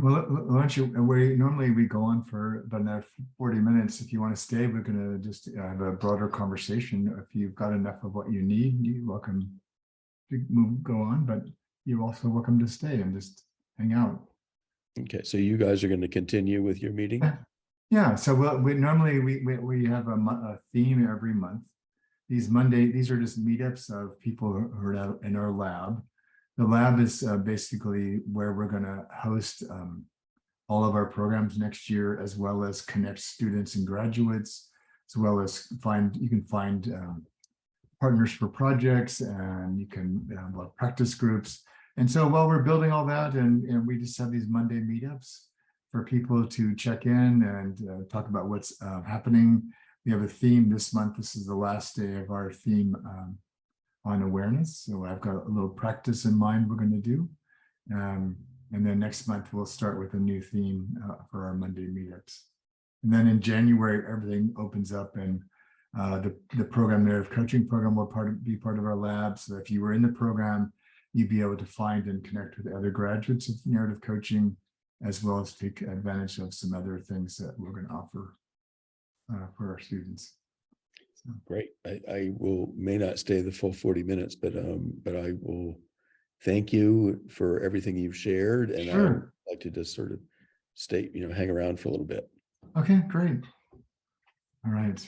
B: Well, why don't you? Normally we go on for about another 40 minutes. If you want to stay, we're going to just have a broader conversation. If you've got enough of what you need, you're welcome to go on. But you're also welcome to stay and just hang out.
C: Okay. So you guys are going to continue with your meeting?
B: Yeah. So we normally we have a theme every month. These are just meetups of people who are out in our lab. The lab is basically where we're going to host all of our programs next year, as well as connect students and graduates, as well as you can find partners for projects, and you can have practice groups. And so while we're building all that, and we just have these Monday meetups for people to check in and talk about what's happening. We have a theme this month. This is the last day of our theme on awareness. So I've got a little practice in mind we're going to do. And then next month, we'll start with a new theme for our Monday meetups. And then in January, everything opens up, and the program narrative coaching program will be part of our lab. So if you were in the program, you'd be able to find and connect with other graduates of narrative coaching, as well as take advantage of some other things that we're going to offer for our students. So.
C: Great. I may not stay the full 40 minutes, but I will thank you for everything you've shared. And
B: Sure.
C: I'd like to just sort of stay, hang around for a little bit.
B: Okay, great. All right.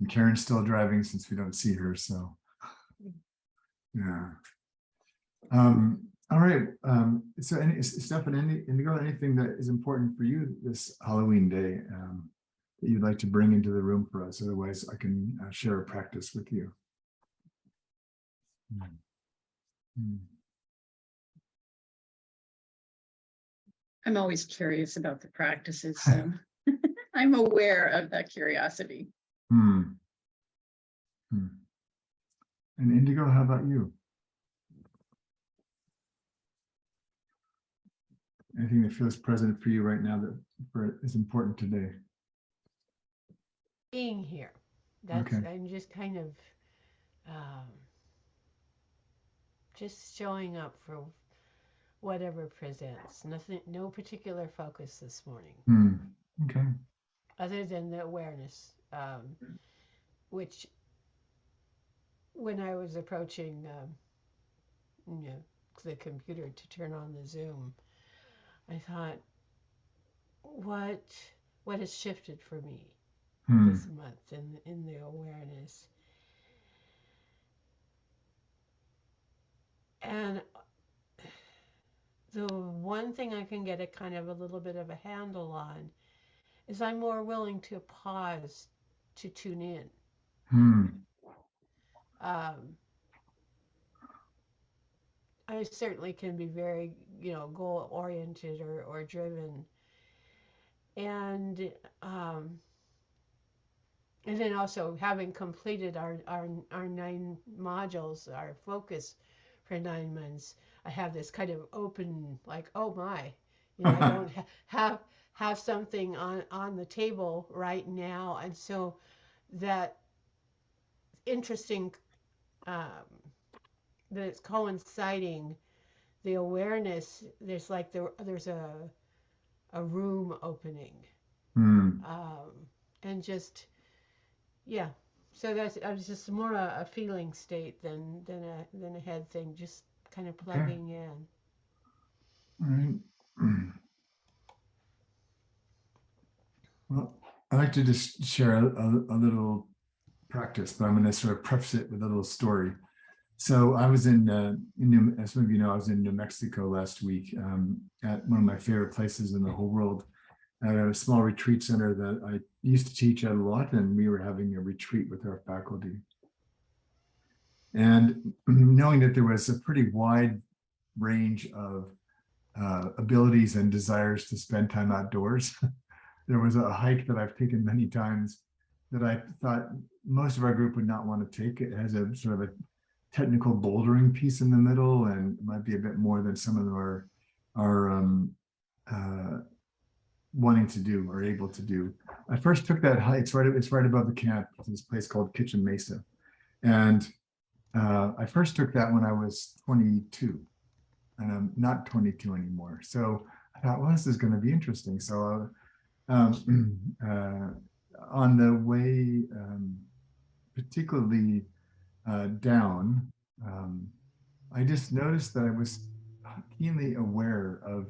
B: And Karen's still driving since we don't see her, so. Yeah. All right. So, Stefan, Indigo, anything that is important for you this Halloween day that you'd like to bring into the room for us? Otherwise, I can share a practice with you.
D: I'm always curious about the practices, so I'm aware of that curiosity.
B: And Indigo, how about you? Anything that feels present for you right now that is important today?
A: Being here. That's
B: Okay.
A: I'm just kind of just showing up for whatever presents. Nothing, no particular focus this morning.
B: Okay.
A: Other than the awareness, which when I was approaching, you know, the computer to turn on the Zoom, I thought, what has shifted for me this month in the awareness? And the one thing I can get a kind of a little bit of a handle on is I'm more willing to pause to tune in. I certainly can be very, goal oriented or driven, and and then also having completed our 9 modules, our focus for 9 months, I have this kind of open, like, oh my, I don't have something on the table right now, and so that interesting that it's coinciding the awareness. There's like there's a room opening, and just yeah. So that's I was just more a feeling state than a head thing. Just kind of plugging in.
B: All right. Well, I like to just share a little practice, but I'm going to sort of preface it with a little story. So I was as some of you know, I was in New Mexico last week at one of my favorite places in the whole world, at a small retreat center that I used to teach at a lot, and we were having a retreat with our faculty. And knowing that there was a pretty wide range of abilities and desires to spend time outdoors, there was a hike that I've taken many times that I thought most of our group would not want to take. It has a sort of a technical bouldering piece in the middle, and it might be a bit more than some of them are wanting to do or able to do. I first took that hike. It's right above the camp. It's this place called Kitchen Mesa, and I first took that when I was 22, and I'm not 22 anymore. So I thought, well, this is going to be interesting. So on the way, particularly down, I just noticed that I was keenly aware of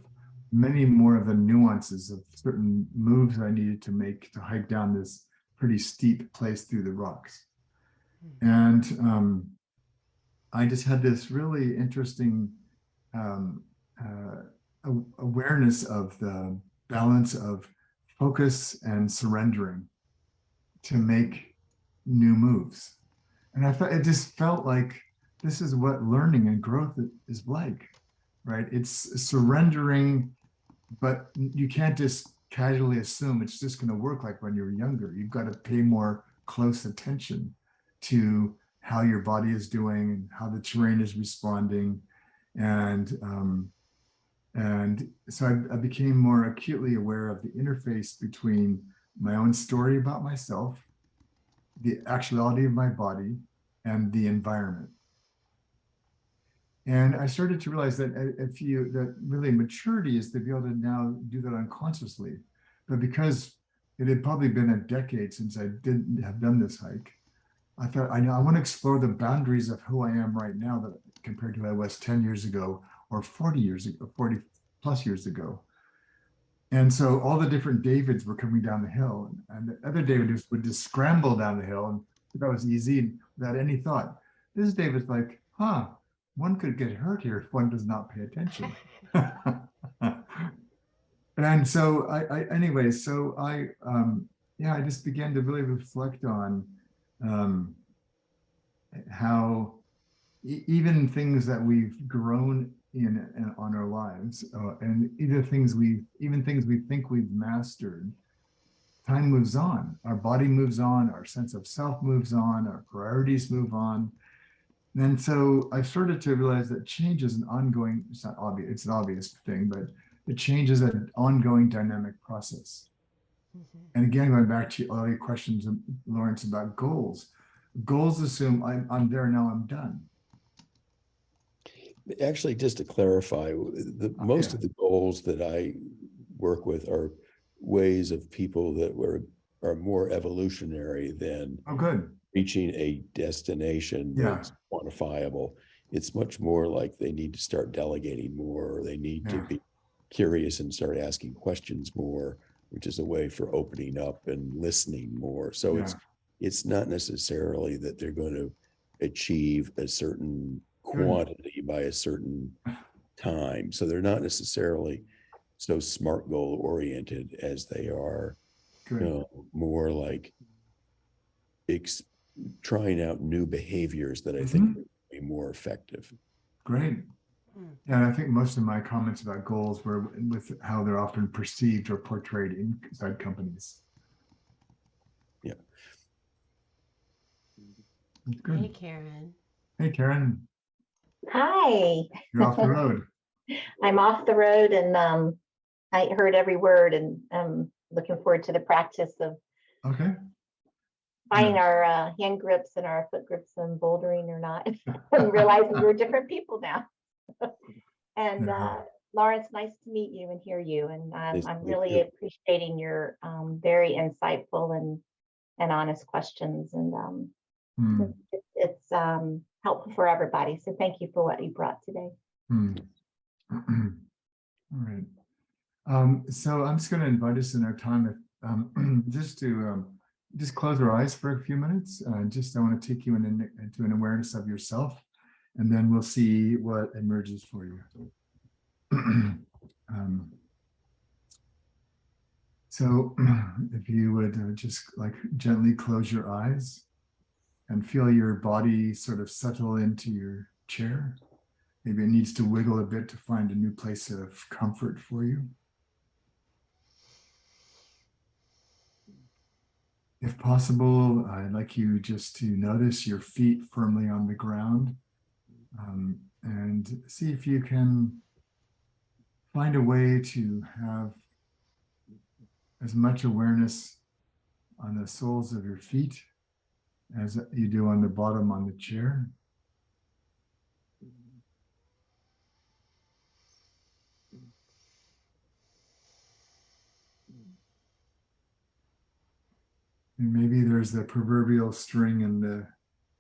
B: many more of the nuances of certain moves I needed to make to hike down this pretty steep place through the rocks. And I just had this really interesting awareness of the balance of focus and surrendering to make new moves. And I thought it just felt like this is what learning and growth is like, right? It's surrendering, but you can't just casually assume it's just going to work like when you were younger. You've got to pay more close attention to how your body is doing and how the terrain is responding. And so I became more acutely aware of the interface between my own story about myself, the actuality of my body, and the environment. And I started to realize that that really maturity is to be able to now do that unconsciously. But because it had probably been a decade since I didn't have done this hike, I thought, I want to explore the boundaries of who I am right now that compared to who I was 10 years ago or 40 years ago, 40 plus years ago. And so all the different Davids were coming down the hill, and the other David would just scramble down the hill, and that was easy and without any thought. This David's like, one could get hurt here if one does not pay attention. And so anyway, so yeah, I just began to really reflect on um, how even things that we've grown in on our lives, and even things we think we've mastered, time moves on. Our body moves on. Our sense of self moves on. Our priorities move on. And so I started to realize that change is an ongoing, it's not obvious, it's an obvious thing, but the change is an ongoing dynamic process. And again, going back to all your questions, Lawrence, about goals. Goals assume I'm there now, I'm done.
C: Actually, just to clarify, most
B: Yeah.
C: of the goals that I work with are ways of people that are more evolutionary than
B: Oh, good.
C: reaching a destination
B: Yeah.
C: that's quantifiable. It's much more like they need to start delegating more, or they need to
B: Yeah.
C: be curious and start asking questions more, which is a way for opening up and listening more. So
B: Yeah.
C: it's not necessarily that they're going to achieve a certain quantity by a certain time. So they're not necessarily so SMART goal oriented as they are,
B: Good.
C: more like trying out new behaviors that I think would be more effective.
B: Great. Yeah, and I think most of my comments about goals were with how they're often perceived or portrayed inside companies.
C: Yeah.
B: That's good.
A: Hey, Karen.
B: Hey, Karen,
E: Hi,
B: you're off the road.
E: I'm off the road and I heard every word and looking forward to the practice of
B: Okay.
E: finding
B: Yeah.
E: our hand grips and our foot grips and bouldering or not, and realizing we're different people now. And
B: Yeah.
E: Lawrence, nice to meet you and hear you. And
C: Nice to
E: I'm
C: meet
E: really
C: you.
E: appreciating your very insightful and honest questions. And
B: Hmm.
E: it's helpful for everybody. So thank you for what you brought today.
B: Hmm. All right. So I'm just going to invite us in our time just to just close our eyes for a few minutes. I want to take you into an awareness of yourself, and then we'll see what emerges for you. So if you would just like gently close your eyes and feel your body sort of settle into your chair. Maybe it needs to wiggle a bit to find a new place of comfort for you. If possible, I'd like you just to notice your feet firmly on the ground, and see if you can find a way to have as much awareness on the soles of your feet as you do on the bottom on the chair. And maybe there's the proverbial string in the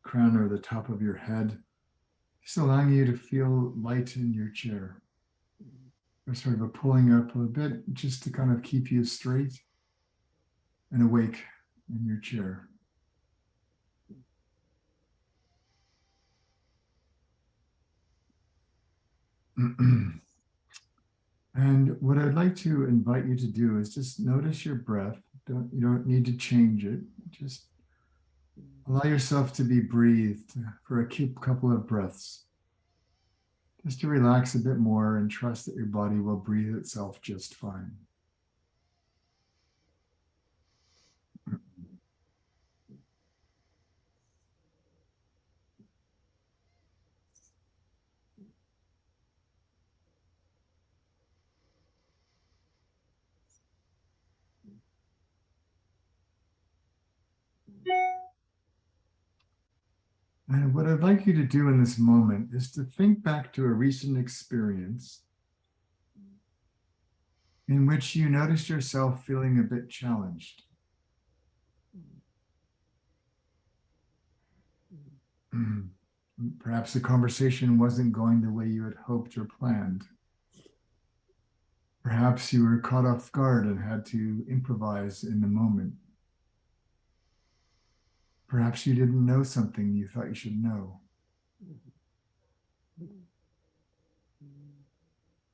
B: crown or the top of your head, just allowing you to feel light in your chair. Or sort of a pulling up a bit just to kind of keep you straight and awake in your chair. And what I'd like to invite you to do is just notice your breath. You don't need to change it. Just allow yourself to be breathed for a couple of breaths. Just to relax a bit more and trust that your body will breathe itself just fine. And what I'd like you to do in this moment is to think back to a recent experience in which you noticed yourself feeling a bit challenged. Perhaps the conversation wasn't going the way you had hoped or planned. Perhaps you were caught off guard and had to improvise in the moment. Perhaps you didn't know something you thought you should know.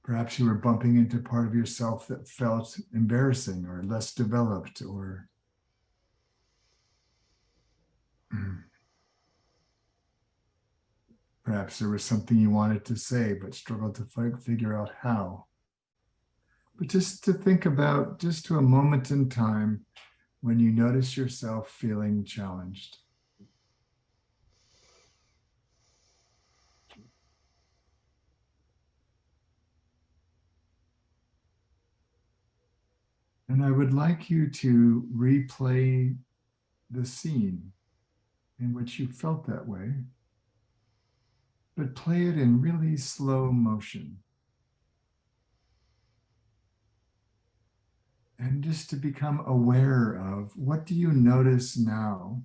B: Perhaps you were bumping into part of yourself that felt embarrassing or less developed, or perhaps there was something you wanted to say but struggled to figure out how. But just to think about, just to a moment in time when you notice yourself feeling challenged. And I would like you to replay the scene in which you felt that way, but play it in really slow motion. And just to become aware of, what do you notice now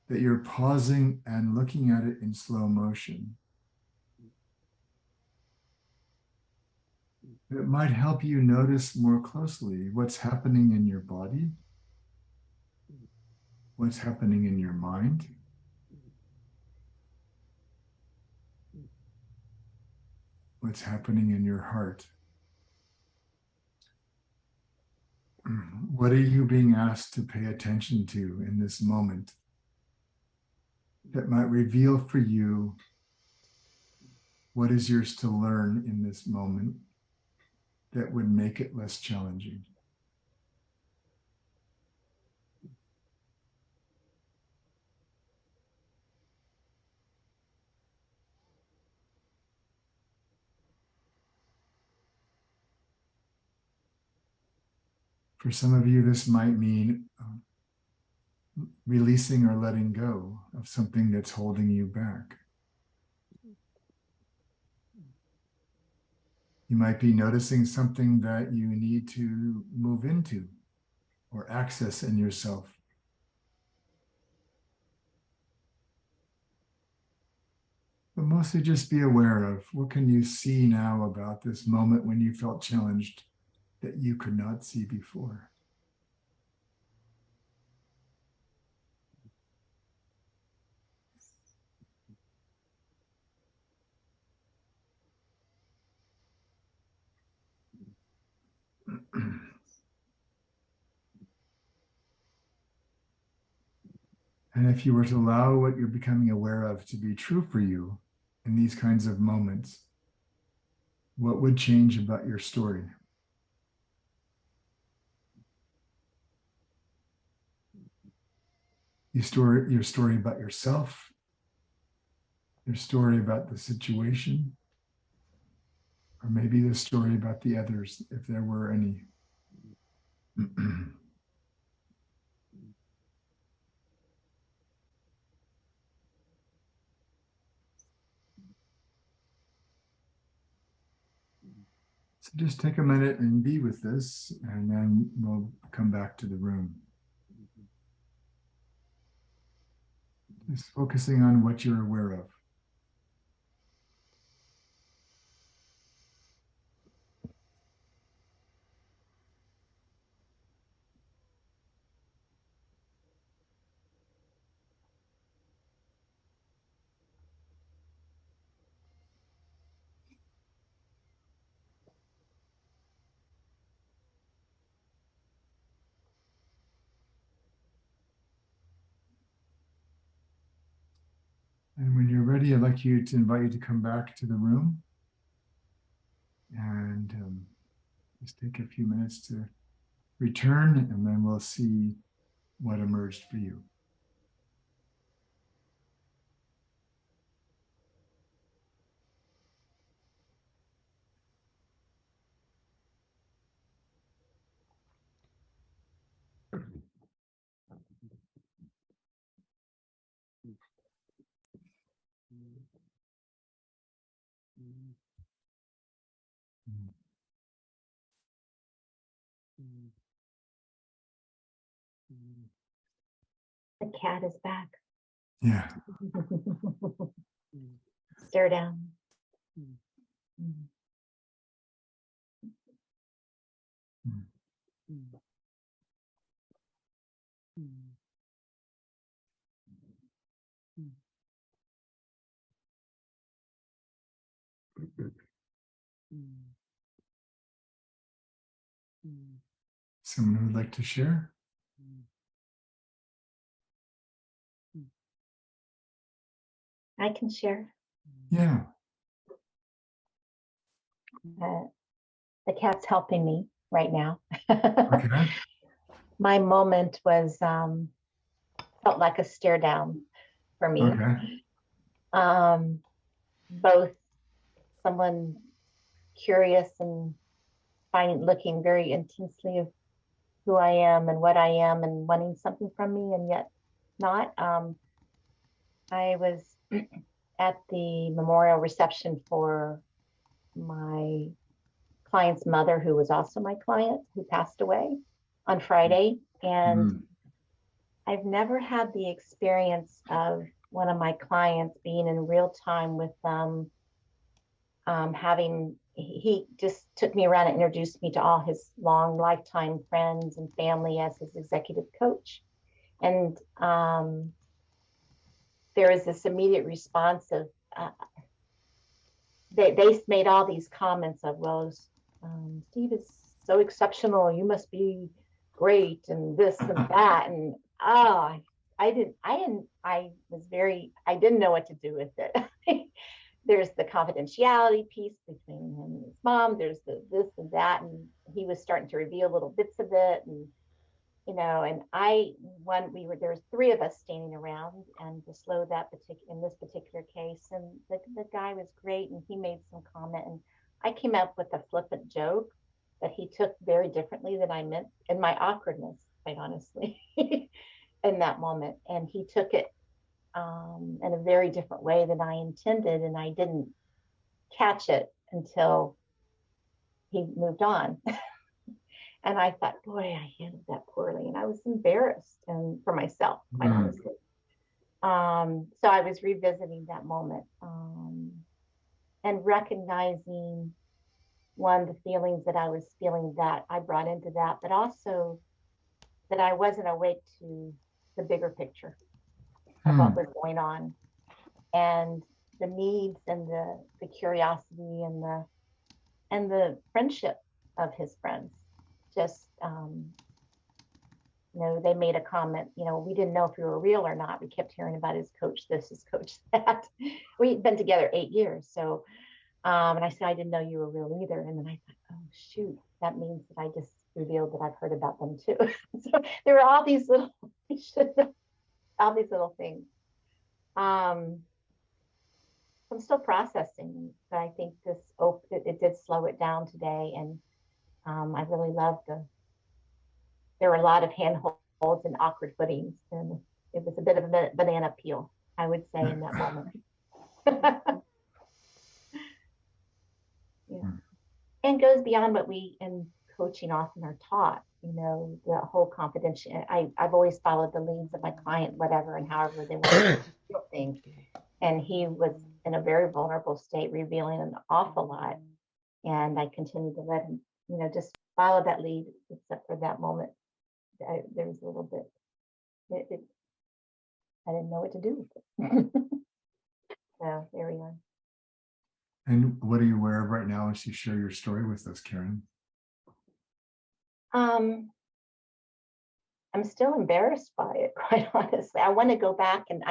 B: that you're pausing and looking at it in slow motion? It might help you notice more closely what's happening in your body, what's happening in your mind, what's happening in your heart. What are you being asked to pay attention to in this moment that might reveal for you what is yours to learn in this moment that would make it less challenging? For some of you, this might mean releasing or letting go of something that's holding you back. You might be noticing something that you need to move into or access in yourself. But mostly just be aware of, what can you see now about this moment when you felt challenged that you could not see before? And if you were to allow what you're becoming aware of to be true for you in these kinds of moments, what would change about your story? Your story about yourself, your story about the situation, or maybe the story about the others, if there were any. So just take a minute and be with this, and then we'll come back to the room. Just focusing on what you're aware of. And when you're ready, I'd like you to invite you to come back to the room and just take a few minutes to return, and then we'll see what emerged for you.
E: The cat is back.
B: Yeah.
E: Stare down.
B: Someone who would like to share?
E: I can share.
B: Yeah.
E: The cat's helping me right now.
B: Okay.
E: My moment was felt like a stare down for me.
B: Okay.
E: Both someone curious and looking very intensely of who I am and what I am and wanting something from me and yet not. I was at the memorial reception for my client's mother, who was also my client, who passed away on Friday. And I've never had the experience of one of my clients being in real time with them, he just took me around and introduced me to all his long lifetime friends and family as his executive coach. And there is this immediate response of, they made all these comments of, well, Steve is so exceptional, you must be great, and this and that. And I didn't know what to do with it. There's the confidentiality piece between him and his mom. There's this and that, and he was starting to reveal little bits of it, and there was three of us standing around, and to slow in this particular case, and the guy was great, and he made some comment, and I came up with a flippant joke that he took very differently than I meant, in my awkwardness, quite honestly, in that moment, and he took it in a very different way than I intended, and I didn't catch it until he moved on. And I thought, boy, I handled that poorly, and I was embarrassed, and for myself, quite honestly. So I was revisiting that moment and recognizing, one, the feelings that I was feeling that I brought into that, but also that I wasn't awake to the bigger picture of what was going on, and the needs and the curiosity and the friendship of his friends. Just they made a comment, we didn't know if you were real or not. We kept hearing about his coach this, his coach that. We'd been together 8 years, so and I said, I didn't know you were real either. And then I thought, oh shoot, that means that I just revealed that I've heard about them too. So there were all these little things. I'm still processing, but I think it did slow it down today, and I really loved there were a lot of handholds and awkward footings, and it was a bit of a banana peel, I would say, in that moment. Yeah. And goes beyond what we in coaching often are taught, the whole confidential. I've always followed the leads of my client, whatever and however they want to do things. And he was in a very vulnerable state, revealing an awful lot. And I continued to let him, just follow that lead, except for that moment. There was a little bit, I didn't know what to do with it. So there we are.
B: And what are you aware of right now as you share your story with us, Karen?
E: I'm still embarrassed by it, quite honestly. I want to go back, and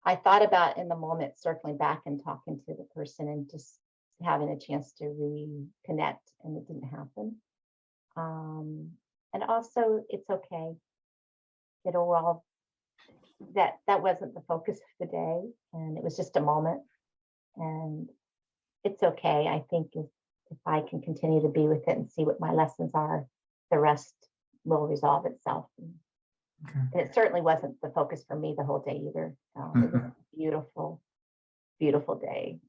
E: I thought about in the moment circling back and talking to the person and just having a chance to reconnect, and it didn't happen. And also, it's okay. It'll all that wasn't the focus of the day, and it was just a moment, and it's okay. I think if I can continue to be with it and see what my lessons are, the rest will resolve itself.
B: Okay.
E: And it certainly wasn't the focus for me the whole day either. It was a beautiful, beautiful day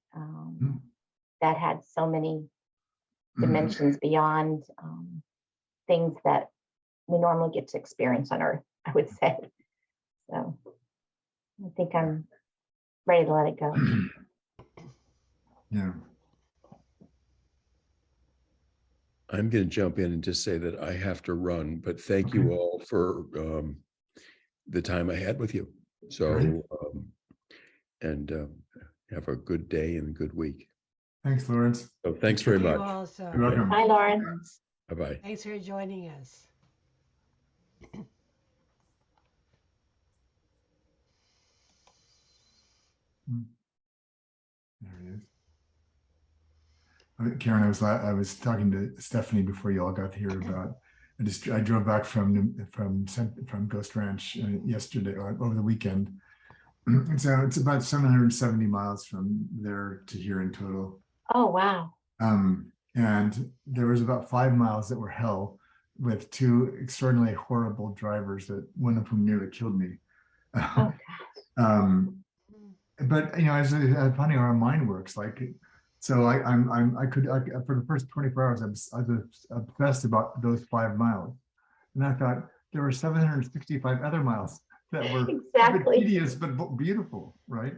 E: that had so many dimensions beyond things that we normally get to experience on Earth, I would say. So I think I'm ready to let it go.
B: Yeah.
C: I'm going to jump in and just say that I have to run, but thank you all for the time I had with you. So, have a good day and a good week.
B: Thanks, Lawrence.
C: So thanks very
A: You
C: much.
A: also.
B: You're welcome.
E: Bye, Lauren.
C: Bye-bye.
A: Thanks for joining us.
B: Mm, there it is. Karen, I was talking to Stephanie before you all got here about. I drove back from Ghost Ranch yesterday over the weekend, and so it's about 770 miles from there to here in total.
E: Oh, wow.
B: And there was about 5 miles that were hell with two extraordinarily horrible drivers that one of whom nearly killed me.
E: Oh,
B: um, but as funny how our mind works. Like, so for the first 24 hours, I was obsessed about those 5 miles, and I thought there were 765 other miles that were
E: exactly.
B: tedious but beautiful, right?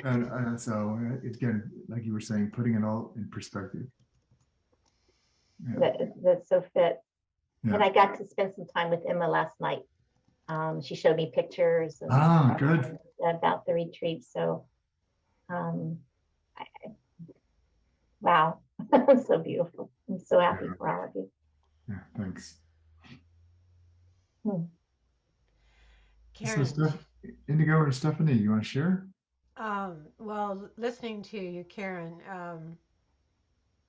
B: And so again, like you were saying, putting it all in perspective. Yeah.
E: That's so fit.
B: Yeah.
E: And I got to spend some time with Emma last night. She showed me pictures
B: Good.
E: about the retreat. So, wow, so beautiful. I'm so happy for all of you.
B: Yeah, thanks.
A: Karen,
B: So Indigo or Stephanie, you want to share?
A: well, listening to you, Karen,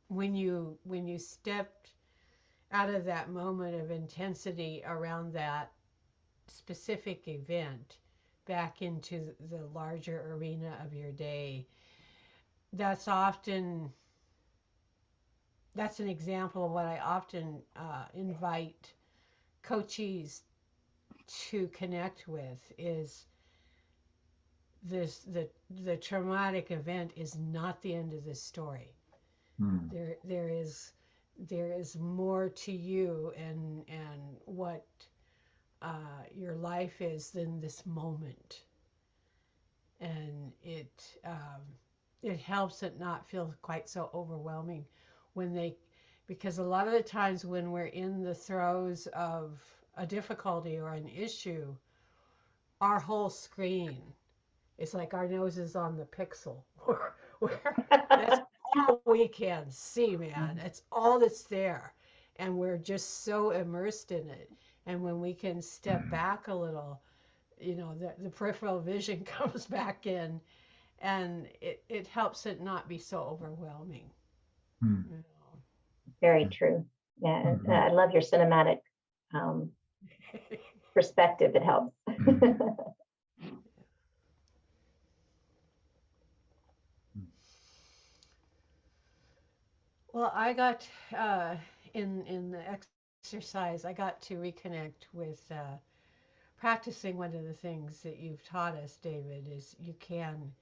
A: when you stepped out of that moment of intensity around that specific event back into the larger arena of your day, that's an example of what I often invite coachees to connect with is the traumatic event is not the end of the story. There is more to you and what your life is than this moment, and it helps it not feel quite so overwhelming because a lot of the times when we're in the throes of a difficulty or an issue, our whole screen is like our nose is on the pixel. That's all we can see, man. It's all that's there. And we're just so immersed in it. And when we can step back a little, the peripheral vision comes back in, and it helps it not be so overwhelming.
E: Very true. Yeah, I love your cinematic perspective. It helps.
A: Well, I got in the exercise, I got to reconnect with practicing one of the things that you've taught us, David, is you can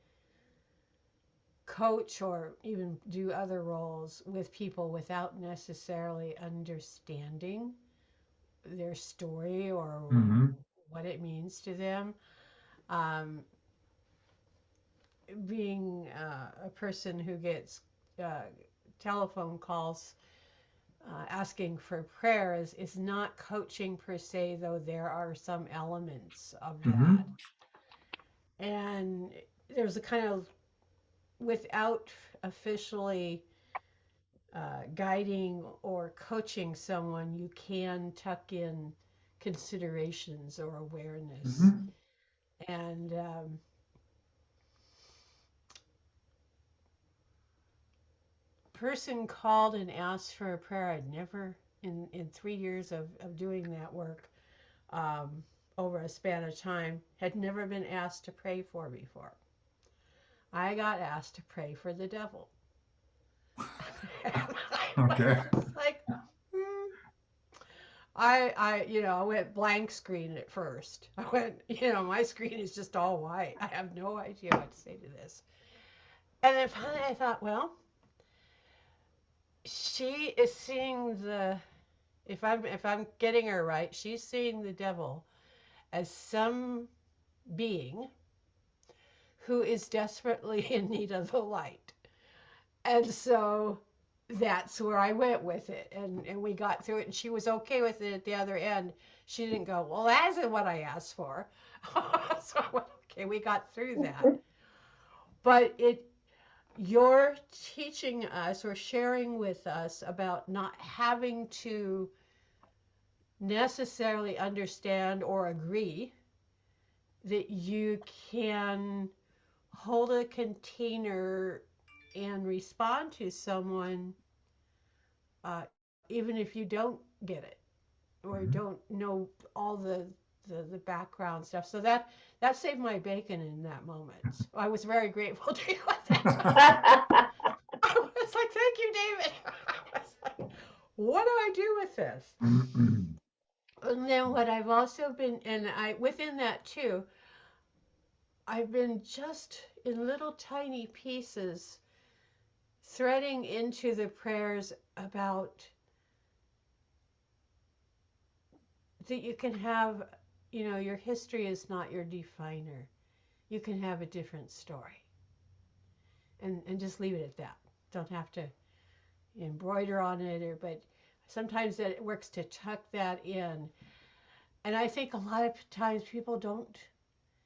A: coach or even do other roles with people without necessarily understanding their story or what it means to them. Being a person who gets telephone calls asking for prayer is not coaching per se, though there are some elements of that. And there's a kind of, without officially guiding or coaching someone, you can tuck in considerations or awareness. And person called and asked for a prayer. I'd never, in 3 years of doing that work over a span of time, had never been asked to pray for before. I got asked to pray for the devil.
B: Okay.
A: Like, I went blank screen at first. I went, my screen is just all white. I have no idea what to say to this. And then finally I thought, well, she is seeing if I'm getting her right, she's seeing the devil as some being who is desperately in need of the light. And so that's where I went with it. And we got through it, and she was okay with it at the other end. She didn't go, well, that isn't what I asked for. So I went, okay, we got through that. But you're teaching us or sharing with us about not having to necessarily understand or agree that you can hold a container and respond to someone, uh, even if you don't get it or
B: Mhm.
A: don't know all the background stuff. So that saved my bacon in that moment. I was very grateful to you with that. I was like, thank you, David. I was like, what do I do with this? And then what I've also been, and I within that too, I've been just in little tiny pieces threading into the prayers about that you can have, your history is not your definer. You can have a different story. And just leave it at that. Don't have to embroider on it but sometimes it works to tuck that in. And I think a lot of times people don't,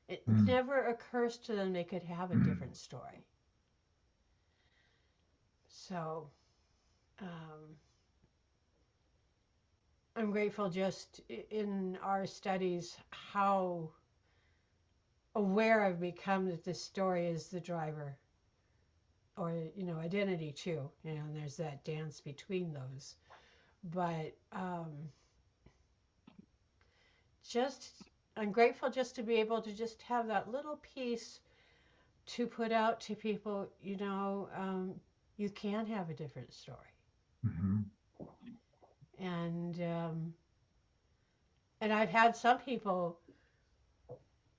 A: it never occurs to them they could have a different story. So um, I'm grateful just in our studies how aware I've become that this story is the driver, or identity too. And there's that dance between those. But just I'm grateful just to be able to just have that little piece to put out to people. You can have a different story.
B: Mhm.
A: And and I've had some people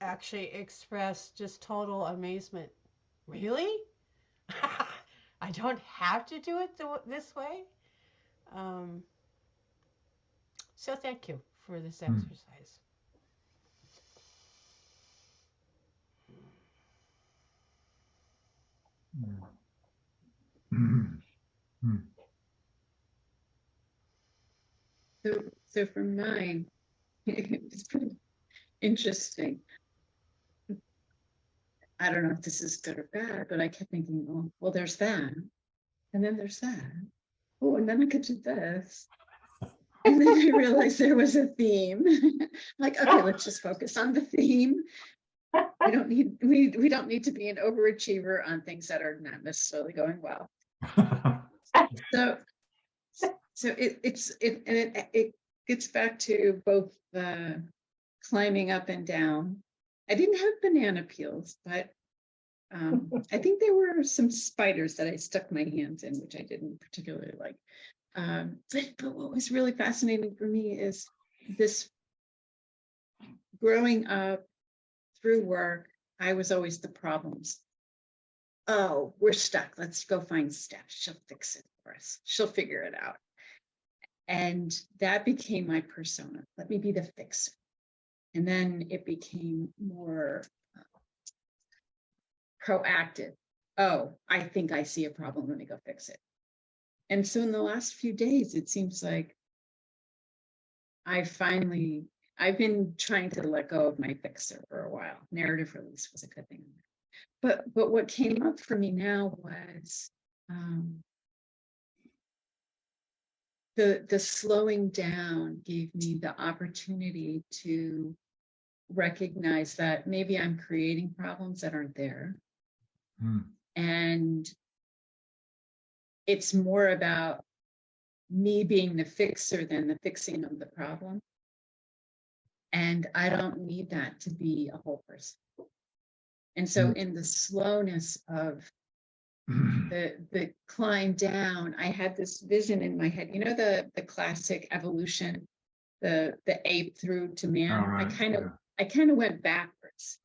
A: actually express just total amazement. Really? I don't have to do it this way. Um, so thank you for this exercise.
D: So for mine, it's pretty interesting. I don't know if this is good or bad, but I kept thinking, oh, well, there's that. And then there's that. Oh, and then I could do this. And then I realized there was a theme. Like, okay, let's just focus on the theme. We don't need to be an overachiever on things that are not necessarily going well. So it gets back to both the climbing up and down. I didn't have banana peels, but I think there were some spiders that I stuck my hands in, which I didn't particularly like. But what was really fascinating for me is this growing up through work, I was always the problems. Oh, we're stuck. Let's go find Steph. She'll fix it for us. She'll figure it out. And that became my persona. Let me be the fixer. And then it became more proactive. Oh, I think I see a problem. Let me go fix it. And so in the last few days, it seems like I've been trying to let go of my fixer for a while. Narrative release was a good thing. But what came up for me now was the slowing down gave me the opportunity to recognize that maybe I'm creating problems that aren't there. And it's more about me being the fixer than the fixing of the problem. And I don't need that to be a whole person. And so in the slowness of the climb down, I had this vision in my head, the classic evolution, the ape through to man.
B: Right,
D: I kind of went backwards.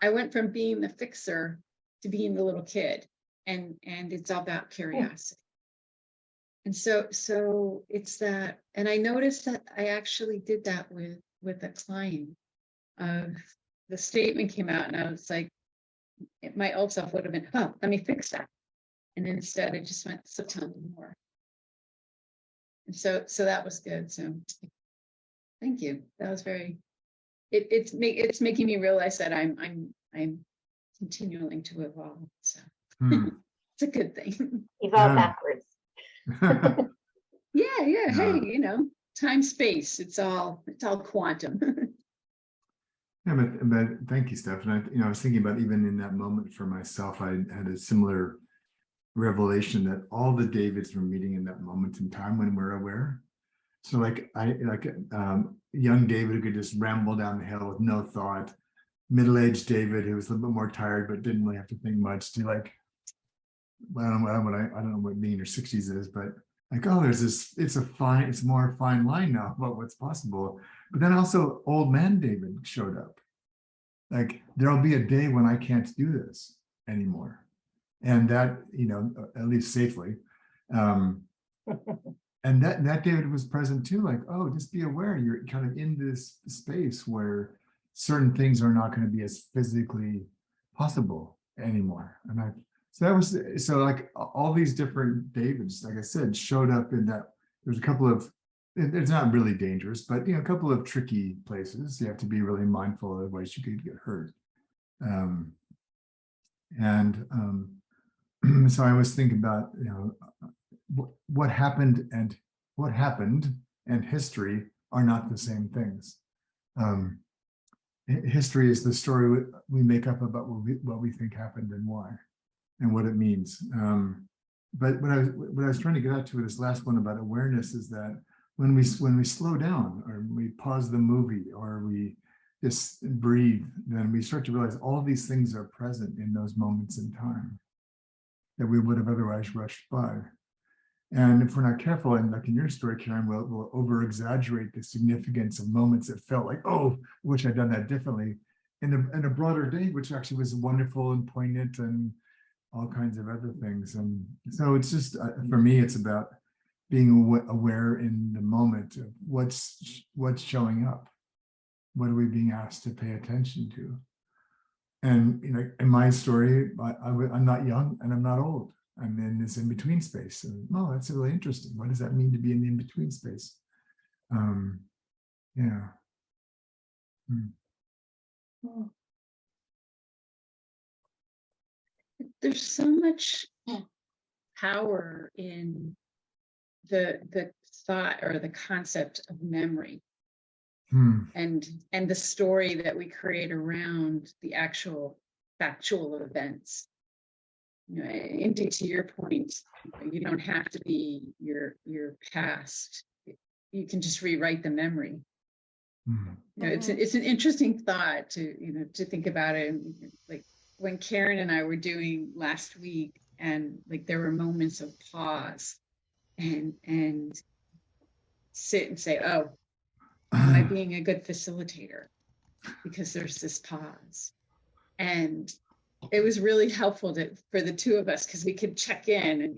D: I went from being the fixer to being the little kid, and it's all about curiosity. And so it's that, and I noticed that I actually did that with a client. The statement came out, and I was like, my old self would have been, oh, let me fix that. And instead, I just went, so tell me more. And so that was good. So thank you. That was very. It's making me realize that I'm continuing to evolve. So it's a good thing.
E: Evolve backwards.
D: Yeah. Hey, time, space, it's all quantum.
B: Yeah, but thank you, Steph. And I was thinking about even in that moment for myself, I had a similar revelation that all the Davids were meeting in that moment in time when we're aware. So like young David who could just ramble down the hill with no thought, middle-aged David who was a little bit more tired but didn't really have to think much, to like, I don't know what being in your 60s is, but like, oh, there's this, it's more fine line now about what's possible. But then also old man David showed up. Like, there'll be a day when I can't do this anymore. And that, at least safely. And that David was present too, like, oh, just be aware you're kind of in this space where certain things are not going to be as physically possible anymore. And so like all these different Davids, like I said, showed up in that. There's a couple of, it's not really dangerous, but a couple of tricky places. You have to be really mindful, otherwise you could get hurt. So I always think about, what happened and history are not the same things. History is the story we make up about what we think happened and why, and what it means. But what I was trying to get out to with this last one about awareness is that when we slow down, or we pause the movie, or we just breathe, then we start to realize all these things are present in those moments in time that we would have otherwise rushed by. And if we're not careful, and like in your story, Karen, we'll over exaggerate the significance of moments that felt like, oh, I wish I'd done that differently, in a broader day, which actually was wonderful and poignant and all kinds of other things. And so it's just, for me, it's about being aware in the moment of what's showing up. What are we being asked to pay attention to? And in my story, I'm not young and I'm not old. I'm in this in-between space. And that's really interesting. What does that mean to be in the in-between space? Yeah.
D: There's so much power in the thought or the concept of memory. And the story that we create around the actual factual events. Indeed, to your point, you don't have to be your past. You can just rewrite the memory. It's an interesting thought to think about it. Like when Karen and I were doing last week, and like there were moments of pause, and sit and say, oh, am I being a good facilitator? Because there's this pause. And it was really helpful for the two of us, because we could check in and,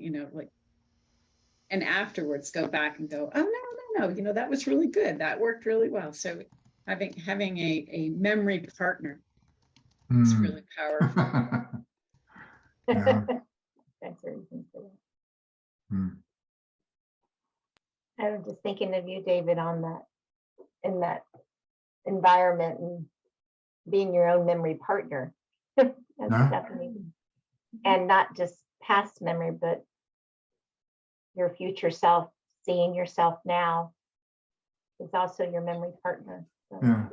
D: and afterwards go back and go, oh, no, that was really good. That worked really well. So having a memory partner is really powerful.
E: That's very simple. I was just thinking of you, David, in that environment, and being your own memory partner. That's definitely, and not just past memory, but your future self, seeing yourself now, is also your memory partner. So.
B: Yeah,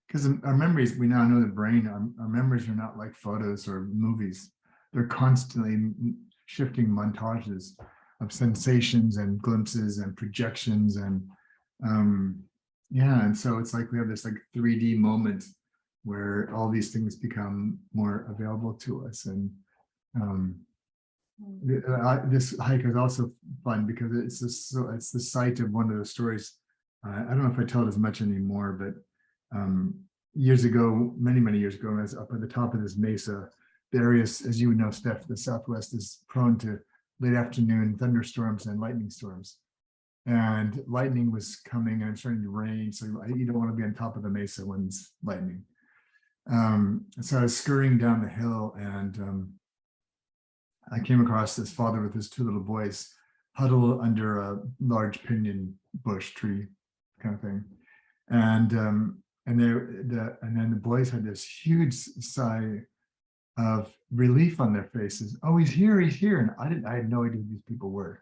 B: because our memories, we now know the brain, our memories are not like photos or movies. They're constantly shifting montages of sensations and glimpses and projections, and and so it's like we have this like 3D moment where all these things become more available to us. And this hike is also fun because it's the site of one of the stories. I don't know if I tell it as much anymore, but years ago, many years ago, I was up at the top of this mesa. The area, as you would know, Steph, the Southwest is prone to late afternoon thunderstorms and lightning storms. And lightning was coming and it's starting to rain. So you don't want to be on top of the mesa when it's lightning. So I was scurrying down the hill, and I came across this father with his two little boys huddled under a large pinyon bush tree kind of thing. And then the boys had this huge sigh of relief on their faces. Oh, he's here. And I had no idea who these people were.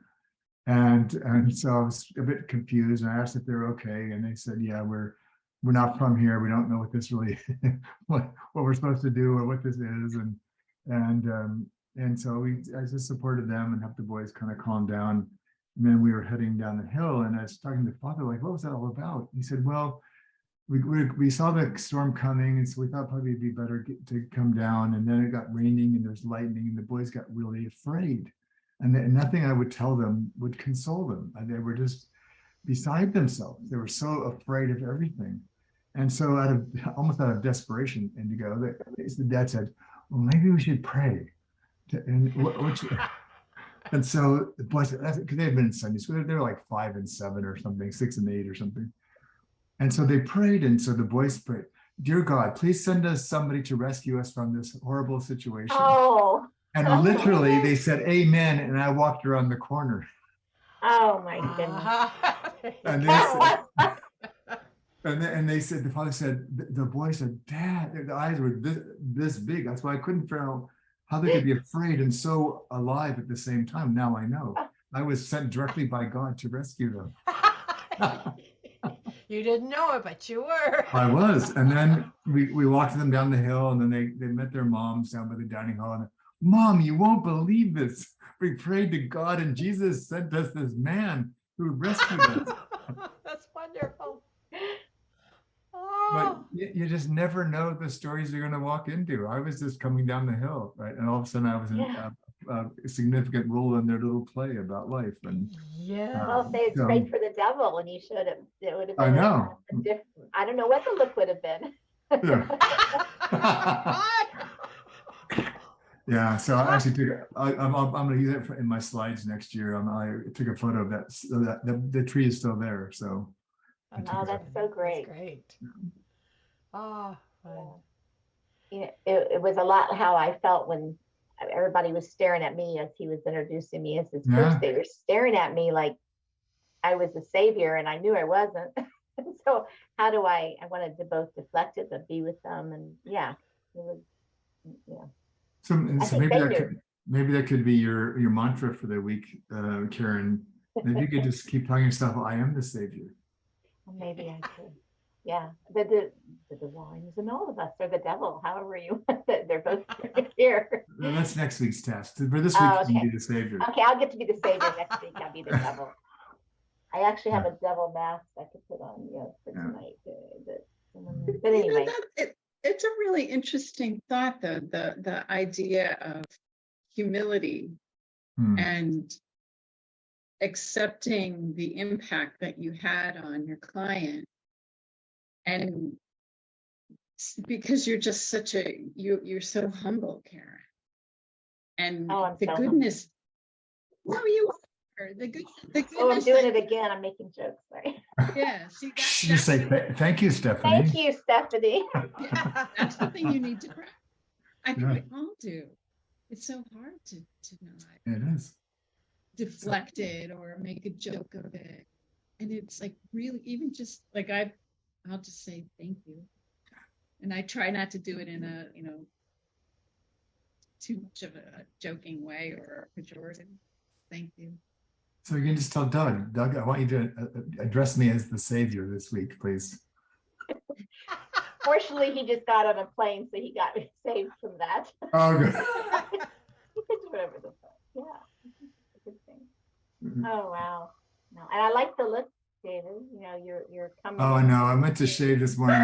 B: And so I was a bit confused. I asked if they're okay, and they said, "Yeah, we're not from here. We don't know what this really what we're supposed to do or what this is." And so I just supported them and helped the boys kind of calm down. And then we were heading down the hill, and I was talking to Father, like, "What was that all about?" He said, "Well, we saw the storm coming, and so we thought probably it'd be better to come down. And then it got raining, and there's lightning, and the boys got really afraid, and nothing I would tell them would console them. And they were just beside themselves. They were so afraid of everything. And so, almost out of desperation, Indigo, the dad said, "Well, maybe we should pray." And so the boys, because they had been in Sunday school, they were like 5 and 7 or something, 6 and 8 or something. And so they prayed. And so the boys prayed, "Dear God, please send us somebody to rescue us from this horrible situation."
E: Oh,
B: And literally they said, "Amen." And I walked around the corner.
E: oh my goodness.
B: And they said, and they said, the father said, the boy said, "Dad," the eyes were this big. That's why I couldn't figure out how they could be afraid and so alive at the same time. Now I know. I was sent directly by God to rescue them.
A: You didn't know it, but you were.
B: I was. And then we walked them down the hill, and then they met their moms down by the dining hall. And, "Mom, you won't believe this. We prayed to God, and Jesus sent us this man who rescued us."
A: That's wonderful.
B: But
A: Oh,
B: you just never know the stories you're going to walk into. I was just coming down the hill, right? And all of a sudden I was in a significant role in their little play about life. And
A: yeah.
E: Well, if they had
B: so
E: prayed for the devil and you showed it, it would have
B: I
E: been
B: know.
E: a different, I don't know what the look would have been.
B: Yeah. Yeah, so I actually took. I'm going to use it in my slides next year. I took a photo of that. So that the tree is still there. So I took
E: Oh,
B: a
E: that's so great.
A: That's great. Oh, fun.
E: You know, it was a lot how I felt when everybody was staring at me as he was introducing me as his
B: Yeah.
E: coach. They were staring at me like I was the savior, and I knew I wasn't. So how do I wanted to both deflect it but be with them, and yeah, it was, yeah.
B: So
E: I think they knew.
B: maybe that could be your mantra for the week, Karen. Maybe you could just keep telling yourself, "I am the savior."
E: Maybe I could. Yeah, the divine is in all of us, or the devil, however you want it. They're both here.
B: Well, that's next week's test. For this week,
E: Oh,
B: you can
E: okay.
B: be the savior.
E: Okay, I'll get to be the savior next week. I'll be the devil. I actually have a devil mask I could put on, for tonight. But anyway,
D: It's a really interesting thought, though, the idea of humility and accepting the impact that you had on your client, and because you're just you're so humble, Karen, and the
E: so
D: goodness. No, you are the goodness.
E: Oh, I'm doing it again. I'm making jokes. Sorry.
D: Yeah, see,
B: You say thank you, Stephanie.
E: Thank you, Stephanie.
D: Yeah, that's something you need to practice. I think we all do. It's so hard to not.
B: It is.
D: Deflect it or make a joke of it, and it's like really even just like I'll just say thank you, and I try not to do it in a too much of a joking way or a pejorative. Thank you.
B: So you can just tell Doug, I want you to address me as the savior this week, please.
E: Fortunately, he just got on a plane, so he got saved from that.
B: Oh, good.
E: You can do whatever the fuck. Yeah, it's a good thing. Oh wow, no, and I like the look, David. You're coming.
B: Oh, I know. I meant to shave this morning.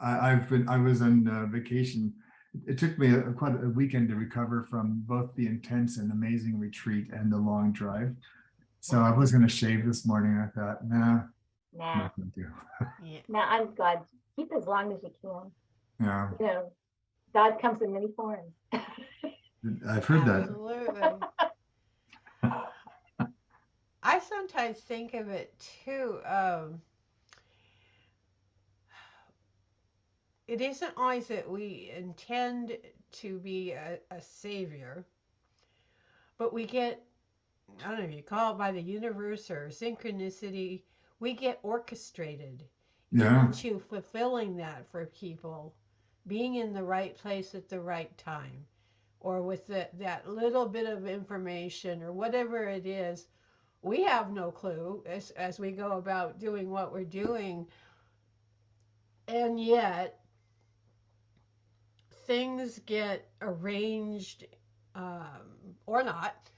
B: I was on vacation. It took me quite a weekend to recover from both the intense and amazing retreat and the long drive. So I was going to shave this morning. I thought, nah. I'm not going to do.
A: Yeah.
E: No, I'm glad. Keep as long as you can.
B: Yeah.
E: God comes in many forms.
B: I've heard
A: Absolutely. I sometimes think of it too. It isn't always that we intend to be a savior, but we get, I don't know if you call it by the universe or synchronicity, we get orchestrated into fulfilling that for people, being in the right place at the right time, or with that little bit of information or whatever it is, we have no clue as we go about doing what we're doing. And yet things get arranged, or not,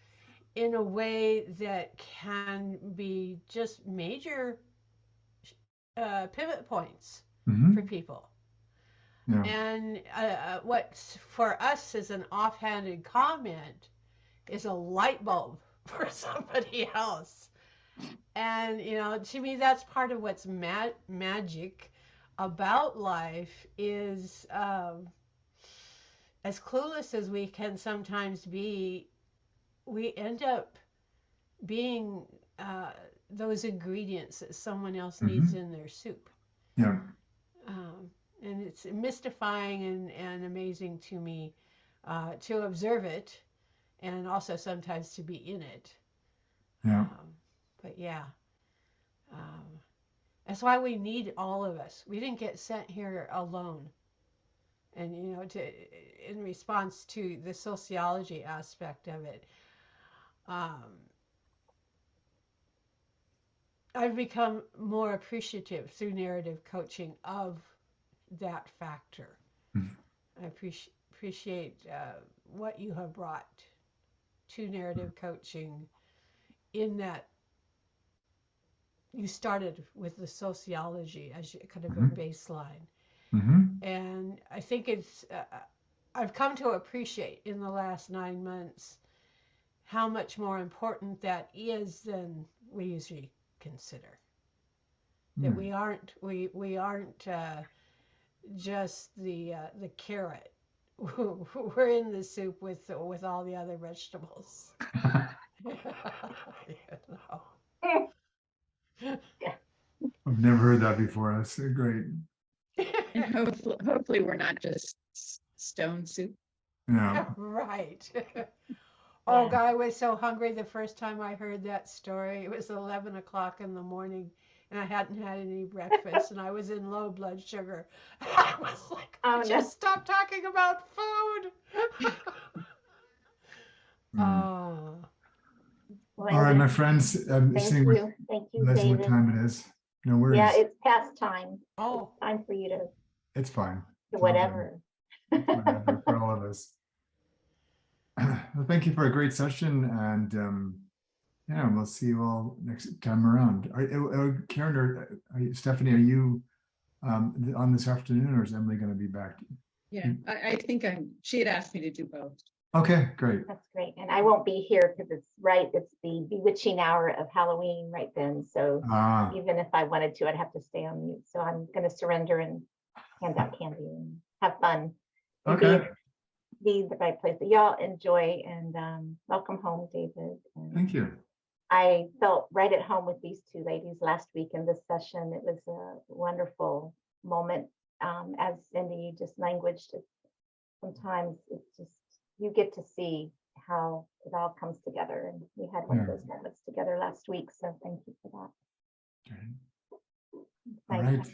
A: in a way that can be just major pivot points for people.
B: Yeah.
A: And what for us is an offhanded comment is a light bulb for somebody else. And, to me, that's part of what's magic about life is, as clueless as we can sometimes be, we end up being those ingredients that someone else needs in their soup.
B: Yeah.
A: And it's mystifying and amazing to me to observe it, and also sometimes to be in it.
B: Yeah.
A: But yeah, that's why we need all of us. We didn't get sent here alone. And in response to the sociology aspect of it, I've become more appreciative through narrative coaching of that factor. I appreciate what you have brought to narrative coaching, in that you started with the sociology as kind of a baseline. And I think I've come to appreciate in the last 9 months how much more important that is than we usually consider. That we aren't just the carrot. We're in the soup with all the other vegetables.
B: I've never heard that before. That's great.
D: And hopefully we're not just stone soup.
B: Yeah.
A: Right. Oh, God, I was so hungry the first time I heard that story. It was 11 o'clock in the morning, and I hadn't had any breakfast, and I was in low blood sugar. I was like, just stop talking about food. Oh.
E: Well,
B: All right, my friends.
E: thank
B: Seeing
E: you. Thank you,
B: what
E: David.
B: time it is. No worries.
E: Yeah, it's past time.
A: Oh.
E: It's time for you to
B: It's fine.
E: whatever.
B: Whatever for all of us. Well, thank you for a great session, and yeah, we'll see you all next time around. Karen or Stephanie, are you on this afternoon, or is Emily going to be back?
D: Yeah, I think she had asked me to do both.
B: Okay, great.
E: That's great. And I won't be here because it's the bewitching hour of Halloween right then. So even if I wanted to, I'd have to stay on mute. So I'm going to surrender and hand out candy and have fun. And
B: Okay.
E: be the right place. But y'all enjoy, and welcome home, David. And
B: thank you.
E: I felt right at home with these two ladies last week in this session. It was a wonderful moment. As Cindy, you just languaged it. Sometimes it's just, you get to see how it all comes together. And we had one of those moments together last week. So thank you for that.
B: Okay. All right.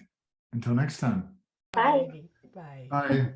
B: Until next time.
E: Bye.
A: Bye.
B: Bye.